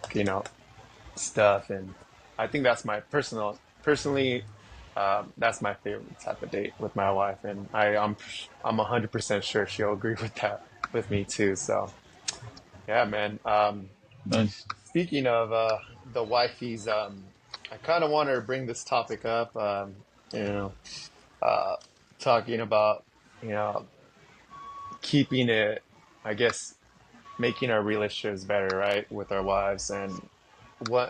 S3: stuff. And I think that's my personally, that's my favorite type of date with my wife, and I'm 100% sure she'll agree with that with me too. So yeah, man.
S2: Nice.
S3: Speaking of the wifeys, I kind of wanted to bring this topic up. You know, uh, talking about you know keeping it, I guess, making our relationships better, right, with our wives. And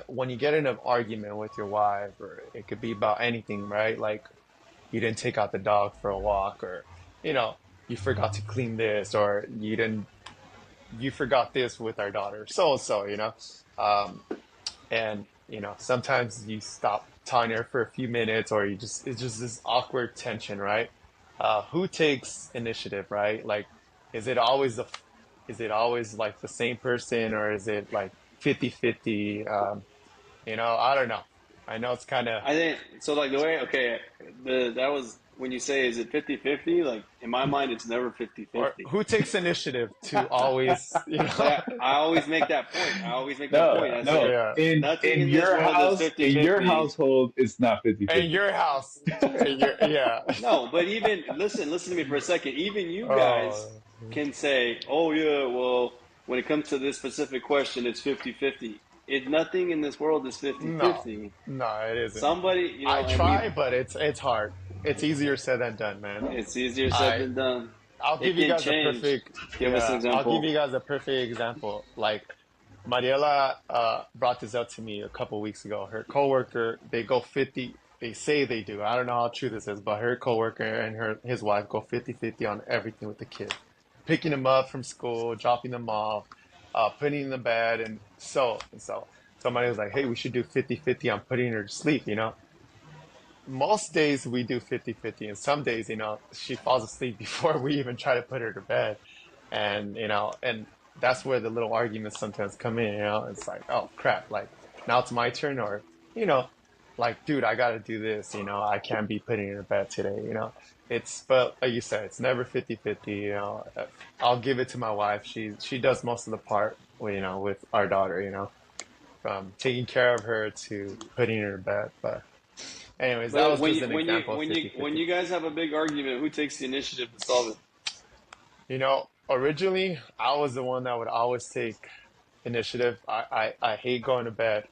S3: when you get in an argument with your wife, or it could be about anything, right? Like you didn't take out the dog for a walk, or you know you forgot to clean this, or you forgot this with our daughter, so and so, um, and sometimes you stop talking to her for a few minutes, or it's just this awkward tension, right? Who takes initiative, right? Like, is it always like the same person, or is it like 50-50? I don't know. I know it's kind of,
S1: I think so. Like the way, okay, that was when you say, is it 50-50? Like in my mind, it's never
S3: or
S1: 50-50.
S3: who takes initiative to always,
S1: Like I always make that point. I always make that
S2: No,
S1: point. I say
S2: no.
S3: yeah,
S1: nothing
S2: In
S1: in this
S2: your
S1: world is
S2: house, in your
S1: 50-50.
S2: household, it's not
S3: in
S2: 50-50.
S3: your house, yeah.
S1: No, but even listen to me for a second. Even you guys
S3: Oh,
S1: can say, "Oh yeah, well, when it comes to this specific question, it's 50-50." nothing in this world is
S3: No,
S1: 50-50.
S3: no, it isn't.
S1: Somebody,
S3: I
S1: and we
S3: try, but it's hard. It's easier said than done, man.
S1: it's easier said
S3: I
S1: than done.
S3: I'll
S1: It
S3: give you
S1: can
S3: guys a
S1: change.
S3: perfect,
S1: Give us an
S3: I'll give
S1: example.
S3: you guys a perfect example. Like Mariela brought this up to me a couple weeks ago. Her coworker, they go 50, they say they do. I don't know how true this is, but her coworker and his wife go 50-50 on everything with the kids. Picking them up from school, dropping them off, putting them in bed, and so and so. Somebody was like, "Hey, we should do 50-50 on putting her to sleep," most days we do 50-50, and some days, she falls asleep before we even try to put her to bed. And that's where the little arguments sometimes come in. It's like, oh crap, like now it's my turn, or, you know, like, dude, I gotta do this, I can't be putting her to bed today. But like you said, it's never 50-50. I'll give it to my wife. She does most of the part, with our daughter, from taking care of her to putting her to bed. But anyways, that
S1: But
S3: was just an example of
S1: when
S3: 50-50.
S1: you guys have a big argument, who takes the initiative to solve it?
S3: Originally, I was the one that would always take initiative. I hate going to bed.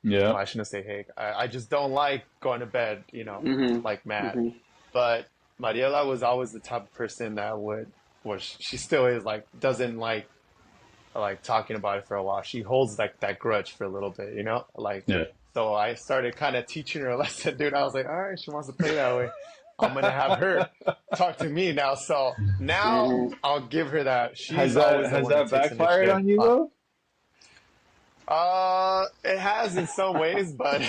S2: Yeah.
S3: Well, I shouldn't say hate. I just don't like going to bed, like
S1: Mm-hmm.
S3: mad.
S1: Mm-hmm.
S3: But Mariela was always the type of person that well, she still is, like, doesn't like talking about it for a while. She holds like that grudge for a little bit, like,
S2: Yeah.
S3: so I started kind of teaching her a lesson, dude. I was like, all right, she wants to play that way. I'm gonna have her talk to me now. So now
S1: Mm-hmm.
S3: I'll give her that.
S2: Has
S3: She's
S2: that
S3: always the
S2: has
S3: one that
S2: that
S3: takes
S2: backfired
S3: initiative.
S2: on you though?
S3: It has in some ways, but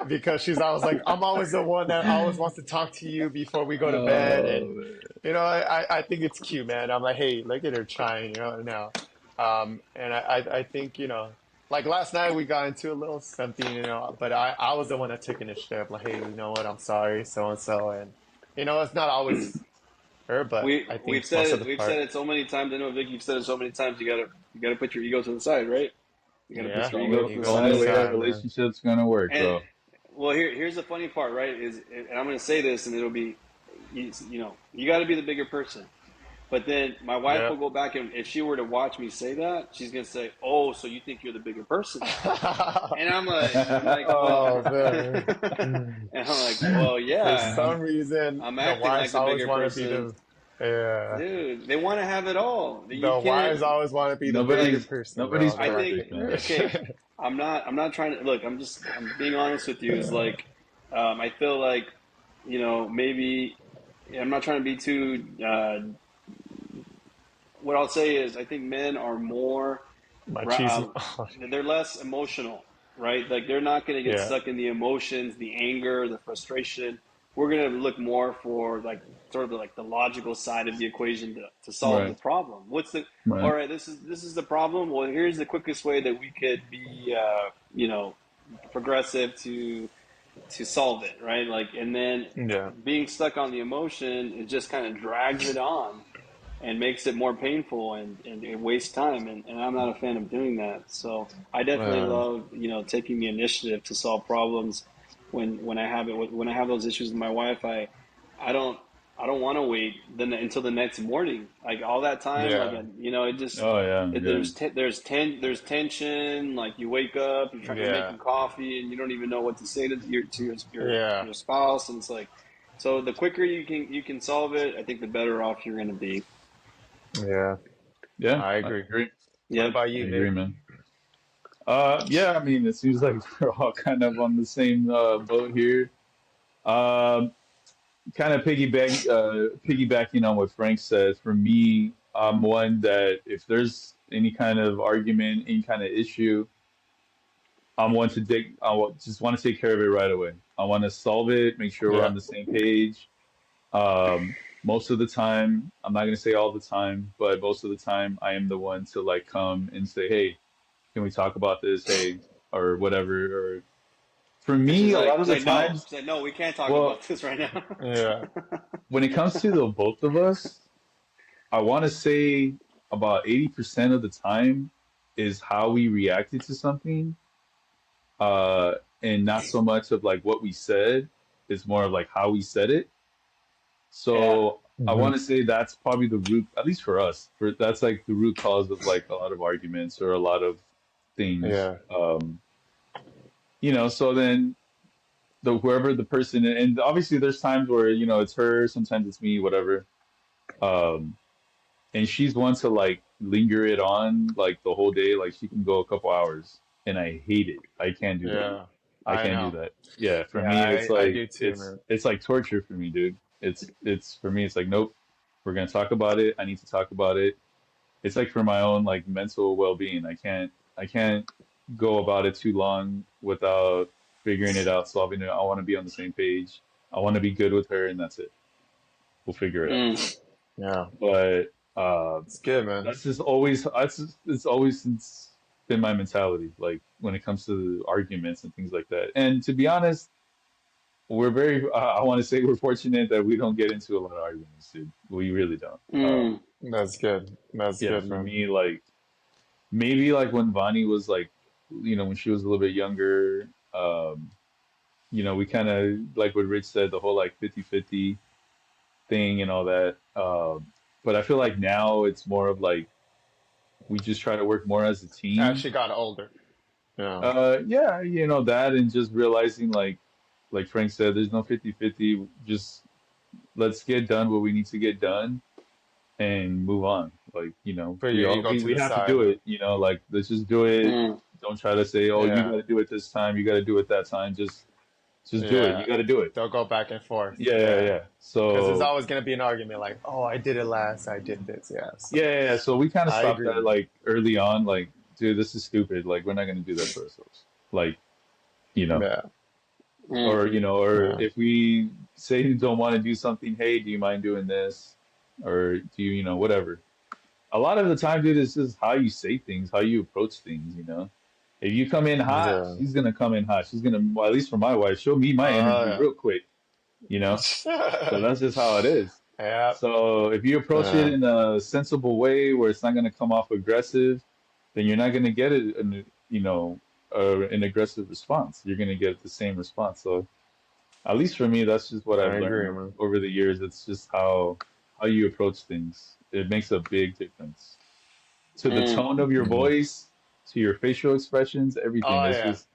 S3: because she's always like, I'm always the one that always wants to talk to you before we go to bed,
S2: Oh
S3: and
S2: man.
S3: I think it's cute, man. I'm like, hey, look at her trying, now. And I think, like last night we got into a little something, but I was the one that took initiative. Like, hey, you know what? I'm sorry, so and so, and it's not always her, but I
S1: We've
S3: think
S1: said
S3: most of
S1: it
S3: the
S1: we've said
S3: part.
S1: it so many times. I know Vic, you've said it so many times. You gotta put your ego to the side, right? You gotta
S2: It's
S1: put
S3: Yeah,
S2: the
S1: your ego
S2: only
S1: to
S2: the
S1: the
S3: ego to the
S2: only
S1: side.
S2: way a
S3: side, man.
S2: relationship's gonna work,
S1: And
S2: bro.
S1: well, here's the funny part, right? And I'm gonna say this, and it'll be, you got to be the bigger person. But then my wife
S3: Yeah.
S1: will go back, and if she were to watch me say that, she's gonna say, "Oh, so you think you're the bigger person?" And I'm like, well,
S3: Oh man.
S1: and I'm like, well,
S3: For
S1: yeah,
S3: some reason,
S1: I'm
S3: the
S1: acting like
S3: wives
S1: the
S3: always
S1: bigger
S3: want to be
S1: person,
S3: the yeah.
S1: dude. They want to have it all. You
S3: The wives
S1: can't.
S3: always want to be the bigger
S2: nobody's
S3: person,
S2: nobody's
S3: bro.
S1: I
S3: They're like,
S1: think
S2: perfect, man.
S1: okay. I'm not trying to look. I'm being honest with you. Is like, I feel like, maybe I'm not trying to be too. What I'll say is, I think men are more.
S3: machismo.
S1: Um, they're less emotional, right? Like they're not going to get
S3: Yeah,
S1: stuck in the emotions, the anger, the frustration. We're going to look more for like sort of like the logical side of the equation to solve the
S2: Right,
S1: problem. What's the all
S2: right,
S1: right? This is the problem. Well, here's the quickest way that we could be, progressive to solve it, right? Like, and then
S3: yeah,
S1: being stuck on the emotion, it just kind of drags it on and makes it more painful and it wastes time. And I'm not a fan of doing that. So I definitely
S3: man.
S1: love, taking the initiative to solve problems when I have it, when I have those issues with my wife, I don't, I don't want to wait then until the next morning. Like all that time, like,
S3: Yeah,
S1: it just,
S2: oh yeah, yeah.
S1: there's tension. Like you wake up, you're
S3: yeah,
S1: making coffee and you don't even know what to say to
S3: yeah,
S1: your spouse. And it's like, so the quicker you can solve it, I think the better off you're going to be.
S3: yeah.
S2: Yeah,
S3: I
S2: I
S3: agree.
S2: agree.
S3: What
S1: Yep.
S3: about
S2: I
S3: you,
S2: agree,
S3: Nick?
S2: man. Yeah, I mean, it seems like we're all kind of on the same boat here. Um, Kind of piggybacking on what Frank said. For me, I'm one that if there's any kind of argument, any kind of issue, I'm one to take. Just want to take care of it right away. I want to solve it, make sure we're
S3: Yeah,
S2: on the same page. Most of the time, I'm not gonna say all the time, but most of the time, I am the one to like come and say, "Hey, can we talk about this? Hey, or whatever." Or for
S1: And
S2: me, a lot of the times,
S1: she's like, no, we can't talk
S2: well,
S1: about this right now.
S3: yeah,
S2: when it comes to the both of us, I want to say about 80% of the time is how we reacted to something, uh, and not so much of like what we said. It's more of like how we said it.
S1: Yeah.
S2: So I
S3: Hmm.
S2: want to say that's probably the root, at least for us, that's like the root cause of like a lot of arguments or a lot of things.
S3: Yeah.
S2: So then whoever the person, and obviously there's times where, it's her, sometimes it's me, whatever. Um, and she's one to like linger it on like the whole day. Like she can go a couple hours, and I hate it. I can't do that.
S3: Yeah.
S2: I
S3: I
S2: can't do
S3: know.
S2: that. Yeah, for
S3: Yeah,
S2: me, it's
S3: I
S2: like
S3: do too, man.
S2: it's like torture for me, dude. It's for me, it's like nope. We're gonna talk about it. I need to talk about it. It's like for my own like mental well-being. I can't go about it too long without figuring it out, solving it. I want to be on the same page. I want to be good with her, and that's it. We'll figure it out.
S1: Mm.
S3: Yeah.
S2: But
S3: It's good, man.
S2: it's always since been my mentality, like when it comes to arguments and things like that. And to be honest, we're very I want to say we're fortunate that we don't get into a lot of arguments, dude. We really don't.
S1: Mm.
S3: That's good. That's
S2: Yeah,
S3: good,
S2: for
S3: man.
S2: me, like maybe like when Vani was like, when she was a little bit younger, we kind of like what Rich said, the whole like 50-50 thing and all that. But I feel like now it's more of like we just try to work more as a
S3: As
S2: team.
S3: she got older. Yeah.
S2: Yeah, that and just realizing like Frank said, there's no 50-50. Just let's get done what we need to get done and move on. Like,
S3: Put
S2: we
S3: your
S2: all
S3: ego to
S2: we
S3: the
S2: have to
S3: side,
S2: do
S3: man.
S2: it, like let's just do it.
S1: Mm.
S2: Don't try to say, oh, you got
S3: Yeah.
S2: to do it this time, you got to do it that time. Just do it. You
S3: Yeah.
S2: got to do it.
S3: They'll go back and forth.
S2: Yeah, yeah,
S3: Yeah.
S2: yeah.
S3: Because there's
S2: So
S3: always going to be an argument like, oh, I did it last. I did this. Yeah.
S2: yeah,
S3: So
S2: yeah, yeah. So we kind of
S3: I
S2: stopped
S3: agree,
S2: that
S3: man.
S2: like early on. Like, dude, this is stupid. Like, we're not gonna do that to ourselves. Like, you know,
S3: Yeah.
S1: Mm.
S2: or
S3: Yeah.
S2: if we say you don't want to do something, hey, do you mind doing this? Or do you, whatever. A lot of the time, dude, it's just how you say things, how you approach things. If you come in hot,
S3: Yeah.
S2: she's gonna come in hot. She's gonna, well, at least for my wife, she'll meet my energy
S3: Oh,
S2: real quick, you know? So
S3: yeah.
S2: that's just how it is.
S3: Yeah.
S2: So if you approach it
S3: Yeah.
S2: in a sensible way where it's not gonna come off aggressive, then you're not gonna get an aggressive response. You're gonna get the same response. So at least for me, that's just what
S3: I
S2: I've
S3: agree,
S2: learned
S3: man.
S2: over the years. It's just how you approach things. It makes a big difference to the
S1: Mm.
S2: tone of your
S3: Hmm.
S2: voice, to your facial expressions, everything.
S3: Oh,
S2: It's
S3: yeah.
S2: just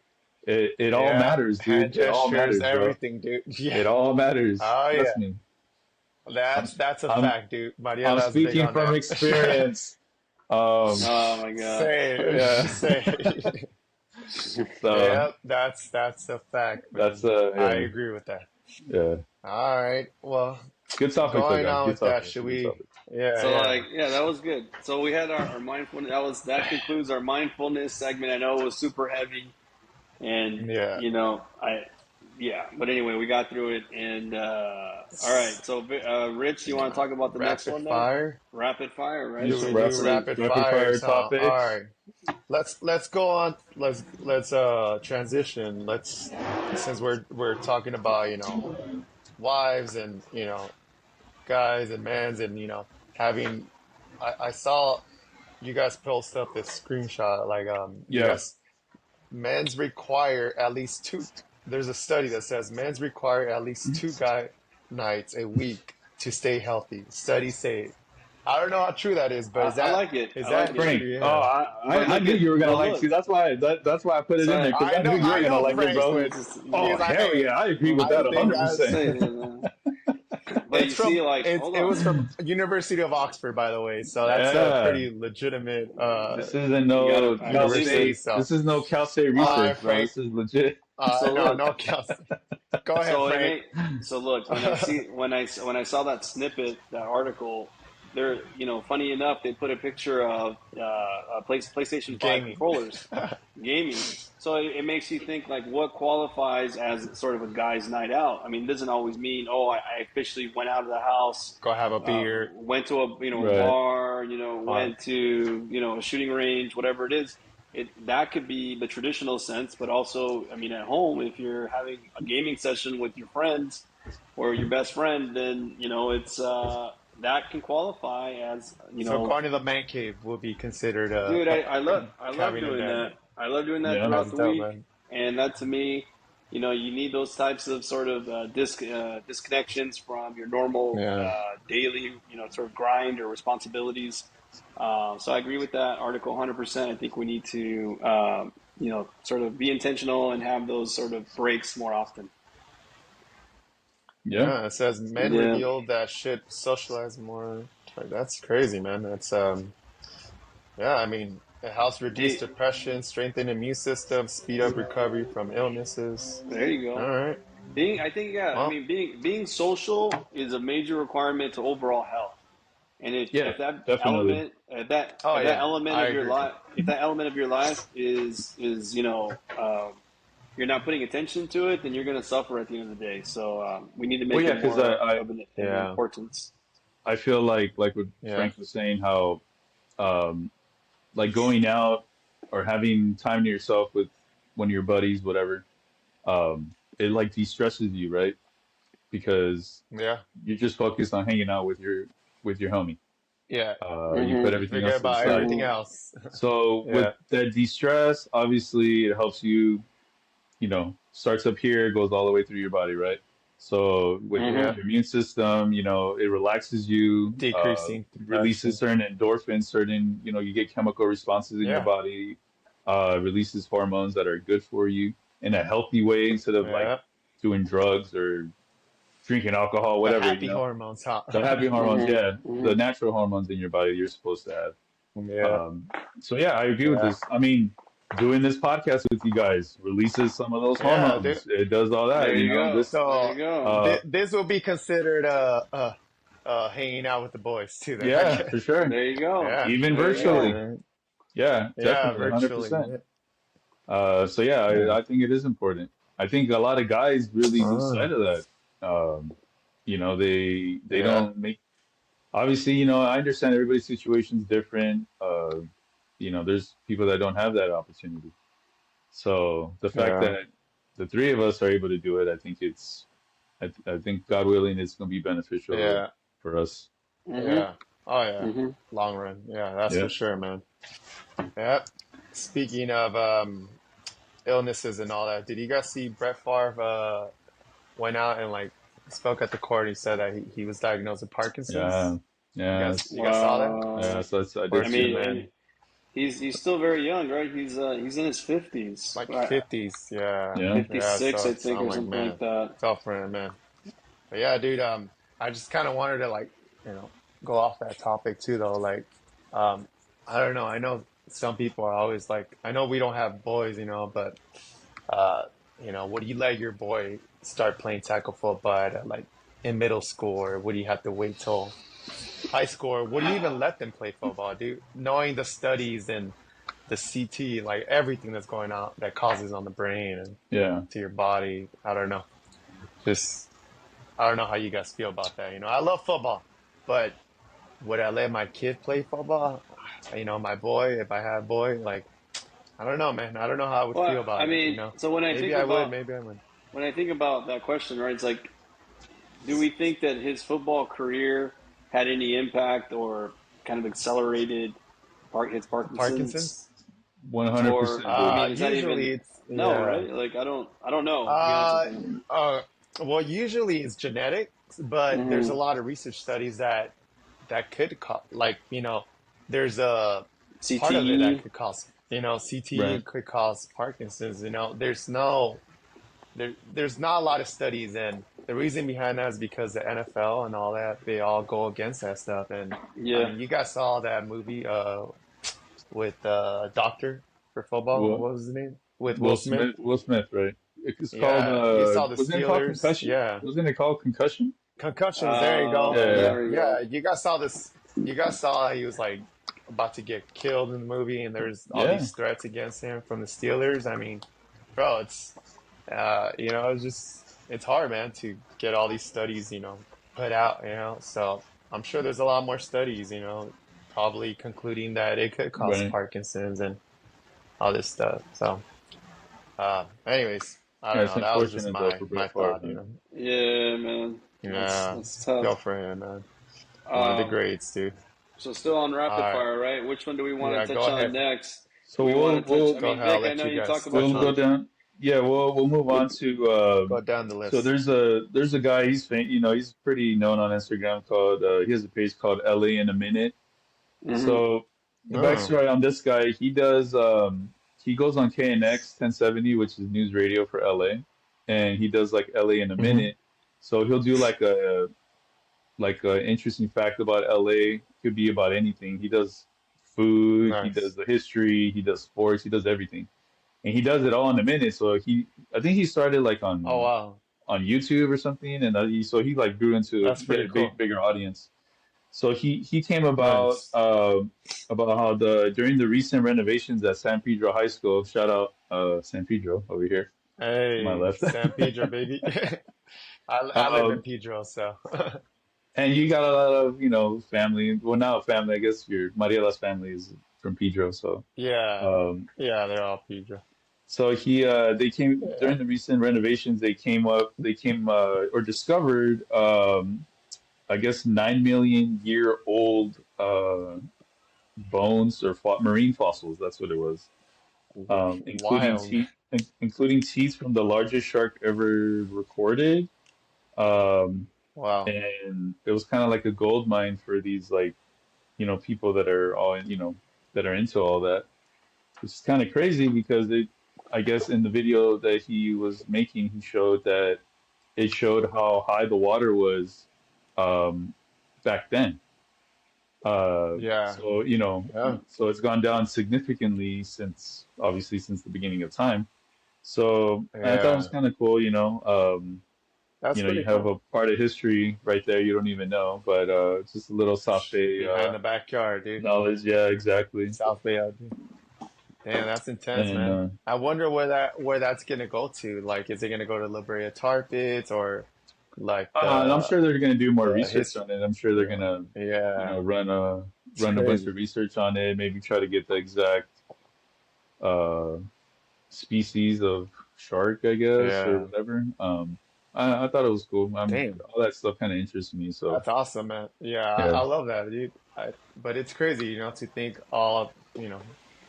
S2: it all
S3: Yeah.
S2: matters,
S3: Hand
S2: dude. It all
S3: gestures,
S2: matters, bro.
S3: everything, dude. Yeah.
S2: It all matters.
S3: Oh,
S2: Trust
S3: yeah.
S2: me. I'm
S3: That's a
S2: I'm
S3: fact, dude.
S2: I'm
S3: Mariana's big
S2: speaking
S3: on
S2: from
S3: that.
S2: experience. Um,
S1: Oh my god.
S3: Say,
S2: yeah.
S3: say.
S2: So
S3: Yep, that's a fact,
S2: that's
S3: man. I
S2: yeah,
S3: agree with that.
S2: yeah.
S3: All right. Well,
S2: Good topic though,
S3: going
S2: guys.
S3: on
S2: Good
S3: with that,
S2: topic.
S3: should
S2: Good
S3: we?
S2: topic.
S3: Yeah,
S1: So
S3: yeah.
S1: like, yeah, that was good. So we had our mindfulness. That concludes our mindfulness segment. I know it was super heavy, and
S3: Yeah.
S1: yeah. But anyway, we got through it. And all right. So Rich, you want to talk about the next
S3: Rapid
S1: one now?
S3: fire.
S1: Rapid fire,
S2: Do
S1: right?
S3: Should
S1: So
S3: we
S2: some
S3: do
S1: let's see.
S3: rapid
S2: rapid
S3: fires,
S2: fire
S3: huh? All
S2: topics.
S3: right. Let's go on. Let's transition. Let's since we're talking about, wives and, guys and mans and, having I saw you guys post up this screenshot like you
S2: Yeah.
S3: guys men's require at least two. There's a study that says men's require at least two guy nights a week to stay healthy. Studies say. I don't know how true that is, but
S1: I like it.
S3: is
S1: I like
S3: that
S1: it.
S2: Frank. Oh,
S3: yeah?
S2: I knew you were gonna
S1: But
S2: like.
S1: look.
S2: See, that's why I put it in there
S1: Sorry.
S2: because
S3: I
S2: I knew
S3: know
S2: you were
S3: I
S2: gonna
S3: know
S2: like it,
S3: Frank
S1: Let
S2: bro.
S1: me
S3: would.
S1: just
S2: Oh
S3: He's like,
S2: hell
S3: hey,
S2: yeah, I agree with
S1: let
S3: I
S2: that
S3: think
S1: me just
S2: 100%.
S1: say
S3: I.
S1: it. But you
S3: It's
S1: see,
S3: from
S1: like, hold
S3: it
S1: on.
S3: was from University of Oxford, by the way. So that's a
S2: Yeah,
S3: pretty legitimate
S2: this isn't
S1: You got to
S2: no Cal
S1: believe
S3: university.
S1: it.
S2: State.
S3: So,
S2: This is no Cal State
S3: all right,
S2: research, bro.
S3: Frank.
S2: This is legit.
S1: So
S3: No,
S1: look.
S3: no, Kelsey. Go ahead,
S1: So it
S3: Frank.
S1: may. So look, when I saw that snippet, that article, there, funny enough, they put a picture of PlayStation 5
S3: Gaming.
S1: controllers, gaming. So it makes you think like what qualifies as sort of a guy's night out. I mean, it doesn't always mean I officially went out of the house,
S3: Go have a beer.
S1: went to a
S2: Right.
S1: bar,
S3: On.
S1: went to a shooting range, whatever it is. That could be the traditional sense, but also, I mean, at home, if you're having a gaming session with your friends or your best friend, then it's that can qualify as
S3: So going to the man cave will be considered
S1: dude. I love
S3: having a
S1: doing
S3: dad
S1: that.
S3: night.
S1: I love doing that
S2: Yeah.
S1: throughout
S3: That's
S1: the
S3: dope,
S1: week,
S3: man.
S1: and that to me, you need those types of sort of disconnections from your normal
S3: Yeah.
S1: daily, sort of grind or responsibilities. So I agree with that article 100%. I think we need to, sort of be intentional and have those sort of breaks more often.
S2: Yeah.
S3: Yeah, it says men
S1: Yeah.
S3: revealed that should socialize more. That's crazy, man. That's yeah, I mean, it helps reduce
S1: Hey,
S3: depression, strengthen immune system, speed up recovery from illnesses.
S1: there you
S3: All
S1: go.
S3: right.
S1: I think, yeah, I
S3: Well,
S1: mean, being social is a major requirement to overall health. And
S2: Yeah,
S1: if that
S2: definitely.
S1: element, if that,
S3: oh
S1: if that
S3: yeah,
S1: element
S3: I
S1: of your
S3: agree.
S1: life, if that element of your life is, you're not putting attention to it, then you're going to suffer at the end of the day. So we need to
S2: Well,
S1: make
S2: yeah,
S1: it
S2: because
S1: more of an
S3: Yeah,
S1: importance.
S2: I feel like what
S3: yeah,
S2: Frank was saying, how um, like going out or having time to yourself with one of your buddies, whatever, it like de-stresses you, right? Because
S3: yeah,
S2: you're just focused on hanging out with your homie.
S3: yeah.
S2: You put
S1: Mm-hmm.
S2: everything
S3: Forget
S2: else to the
S3: about
S2: side.
S3: everything
S1: Mm-hmm.
S3: else.
S2: So with
S3: Yeah,
S2: that de-stress, obviously it helps you, starts up here, goes all the way through your body, right? So with
S3: yeah.
S1: Mm-hmm.
S2: your immune system, it relaxes you,
S3: Decreasing
S2: releases
S3: depression.
S2: certain endorphins, certain, you get chemical responses in your
S3: Yeah,
S2: body, releases hormones that are good for you in a healthy way instead of like
S3: yeah.
S2: doing drugs or drinking alcohol,
S3: The
S2: whatever,
S3: happy hormones, huh?
S2: the happy hormones, yeah,
S1: Mm-hmm.
S2: the
S1: Mm-hmm.
S2: natural hormones in your body you're supposed to have.
S3: Yeah,
S2: So yeah, I agree with
S3: yeah,
S2: this. I mean, doing this podcast with you guys releases some of those
S3: yeah, dude.
S2: hormones. It does all that,
S1: There you go.
S2: This,
S1: There
S3: So
S1: you go.
S2: uh,
S3: this will be considered hanging out with the boys too. Then I
S2: yeah,
S3: guess.
S2: for sure.
S1: There you go.
S3: Yeah,
S2: Even
S1: There you
S3: yeah,
S1: go.
S2: virtually,
S3: man.
S2: yeah,
S3: Yeah,
S2: definitely,
S3: virtually.
S2: 100%. So yeah,
S3: Yeah.
S2: I think it is important. I think a lot of guys really lose
S3: Oh,
S2: sight of that. They
S3: yeah,
S2: don't make. Obviously, I understand everybody's situation is different. There's people that don't have that opportunity. So the fact
S3: yeah,
S2: that the three of us are able to do it, I think God willing, it's going to be beneficial
S3: yeah,
S2: for us.
S1: Mm-hmm.
S3: yeah. Oh yeah,
S1: Mm-hmm.
S3: long run. Yeah, that's
S2: Yeah.
S3: for sure, man. Yeah. Speaking of illnesses and all that, did you guys see Brett Favre went out and like spoke at the court? He said that he was diagnosed with
S2: Yeah.
S3: Parkinson's.
S2: Yeah.
S3: You guys saw that?
S2: Yeah.
S1: Wow.
S2: So I did
S1: I
S2: see
S1: mean,
S2: that.
S1: and
S3: Unfortunate, man.
S1: he's still very young, right? He's in his 50s,
S3: Like
S1: right?
S3: 50s. Yeah,
S2: Yeah.
S3: yeah.
S1: 56, I
S3: So
S1: think,
S3: I'm
S1: or
S3: like,
S1: something like
S3: man,
S1: that.
S3: tough for him, man. But yeah, dude. I just kind of wanted to like, go off that topic too, though. Like, um, I don't know. I know some people are always like, I know we don't have boys, but uh, would you let your boy start playing tackle football at, like in middle school, or would you have to wait till high school, or would you even let them play football, dude? Knowing the studies and the CT, like everything that's going on that causes on the brain and
S2: Yeah.
S3: to your body. I don't know. Just I don't know how you guys feel about that. I love football, but would I let my kid play football? My boy, if I had a boy, like I don't know, man. I don't know how I would
S1: Well,
S3: feel
S1: I
S3: about it.
S1: mean, so
S3: Maybe I would, maybe I wouldn't.
S1: when I think about that question, right? It's like, do we think that his football career had any impact or kind of accelerated his Parkinson's?
S3: Parkinson's?
S1: Or
S2: 100%,
S1: I
S2: dude.
S1: mean, is that
S3: Usually
S1: even
S3: it's
S1: no,
S3: yeah.
S1: right? Like I don't know. To be honest with
S3: Uh,
S1: you.
S3: well, usually it's genetics, but there's a
S1: Mm-hmm.
S3: lot of research studies that could cause, like, there's a part of it that
S1: CTE.
S3: could cause, CTE
S2: Right.
S3: could cause Parkinson's. There's not a lot of studies, and the reason behind that is because the NFL and all that, they all go against that stuff. And I
S1: Yeah.
S3: mean, you guys saw that movie with Doctor for football.
S2: Will
S3: What was his name? With Will Smith.
S2: Will Smith, right? It's called,
S3: Yeah, you saw the
S2: wasn't it called
S3: Steelers.
S2: Concussion?
S3: Yeah,
S2: Wasn't it called Concussion?
S3: concussions. There you go.
S2: Yeah.
S3: Yeah,
S1: There we
S3: yeah.
S1: go.
S3: You guys saw this. You guys saw he was like about to get killed in the movie, and there's all
S2: Yeah.
S3: these threats against him from the Steelers. I mean, bro, it's hard, man, to get all these studies, put out, So I'm sure there's a lot more studies, probably concluding that it could cause
S2: Right.
S3: Parkinson's and all this stuff. So, anyways, I
S2: Yeah,
S3: don't
S2: it's
S3: know. That was just
S2: unfortunate though
S3: my
S2: for
S3: my
S2: Brett Favre,
S3: thought,
S2: man.
S1: Yeah, man.
S3: Yeah,
S1: That's tough.
S3: go for him, man. One of the
S1: Um,
S3: greats, dude.
S1: so still on
S3: All
S1: rapid
S3: right.
S1: fire, right? Which one do we want
S3: Yeah,
S1: to
S3: go
S1: touch on
S3: ahead.
S1: next? Do
S2: So
S1: we want to touch? I
S3: Go
S1: mean,
S3: ahead. I'll
S1: Vic, I
S3: let
S1: know
S3: you
S1: you
S3: guys
S1: talk about
S2: we'll
S3: touch on
S2: go
S3: it.
S1: the
S2: down. yeah, we'll move on to
S3: Go down the
S2: so
S3: list.
S2: there's a guy he's pretty known on Instagram called he has a page called LA in a Minute.
S1: Hmm.
S2: So the
S3: Oh,
S2: backstory on this guy, he goes on KNX 1070, which is news radio for LA, and he does like LA in a
S3: hmm.
S2: minute. So he'll do like a interesting fact about LA. Could be about anything. He does food, he does
S3: Nice.
S2: the history, he does sports, he does everything, and he does it all in a minute. So I think he started like
S3: Oh, wow.
S2: on YouTube or something, and he like grew into
S3: That's
S2: he had
S3: pretty
S2: a
S3: cool.
S2: bigger audience. So he came
S3: Nice.
S2: about how the during the recent renovations at San Pedro High School. Shout out San Pedro over here to my
S3: Hey,
S2: left.
S3: San Pedro, baby. I live in
S2: um,
S3: Pedro, so
S2: and you got a lot of family. Well, now family. I guess your Mariela's family is from Pedro. So
S3: yeah,
S2: um,
S3: yeah, they're all Pedro.
S2: they came
S3: Yeah.
S2: during the recent renovations. They came or discovered I guess 9 million year old bones or marine fossils. That's what it was,
S3: Wild.
S2: including teeth from the largest shark ever recorded. Um,
S3: Wow.
S2: and it was kind of like a gold mine for these like people that are that are into all that, which is kind of crazy because I guess in the video that he was making, he showed that it showed how high the water was um, back then.
S3: Yeah. Yeah.
S2: So it's gone down significantly since, obviously, since the beginning of time. So I thought it was
S3: Yeah.
S2: kind of cool,
S3: That's
S2: you
S3: pretty
S2: have
S3: cool.
S2: a part of history right there you don't even know, but just a little South Bay
S3: Behind the backyard, dude.
S2: knowledge. Yeah, exactly.
S3: South Bay out there. Damn, that's intense,
S2: And
S3: man. I wonder where that's gonna go to. Like, is it gonna go to La Brea Tar Pits or like
S2: and I'm sure they're going to do more
S3: the
S2: research
S3: his?
S2: on it. I'm sure they're going
S3: Yeah,
S2: to,
S3: yeah, it's
S2: run a bunch
S3: crazy.
S2: of research on it. Maybe try to get the exact uh, species of shark, I guess, or
S3: Yeah,
S2: whatever. I thought it was cool.
S3: damn,
S2: All that stuff kind of interests me. So
S3: that's awesome, man. Yeah, I
S2: yeah,
S3: love that, dude. But it's crazy, to think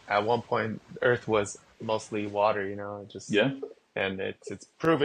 S3: at one point Earth was mostly water, just
S2: yeah.
S3: and it's proven.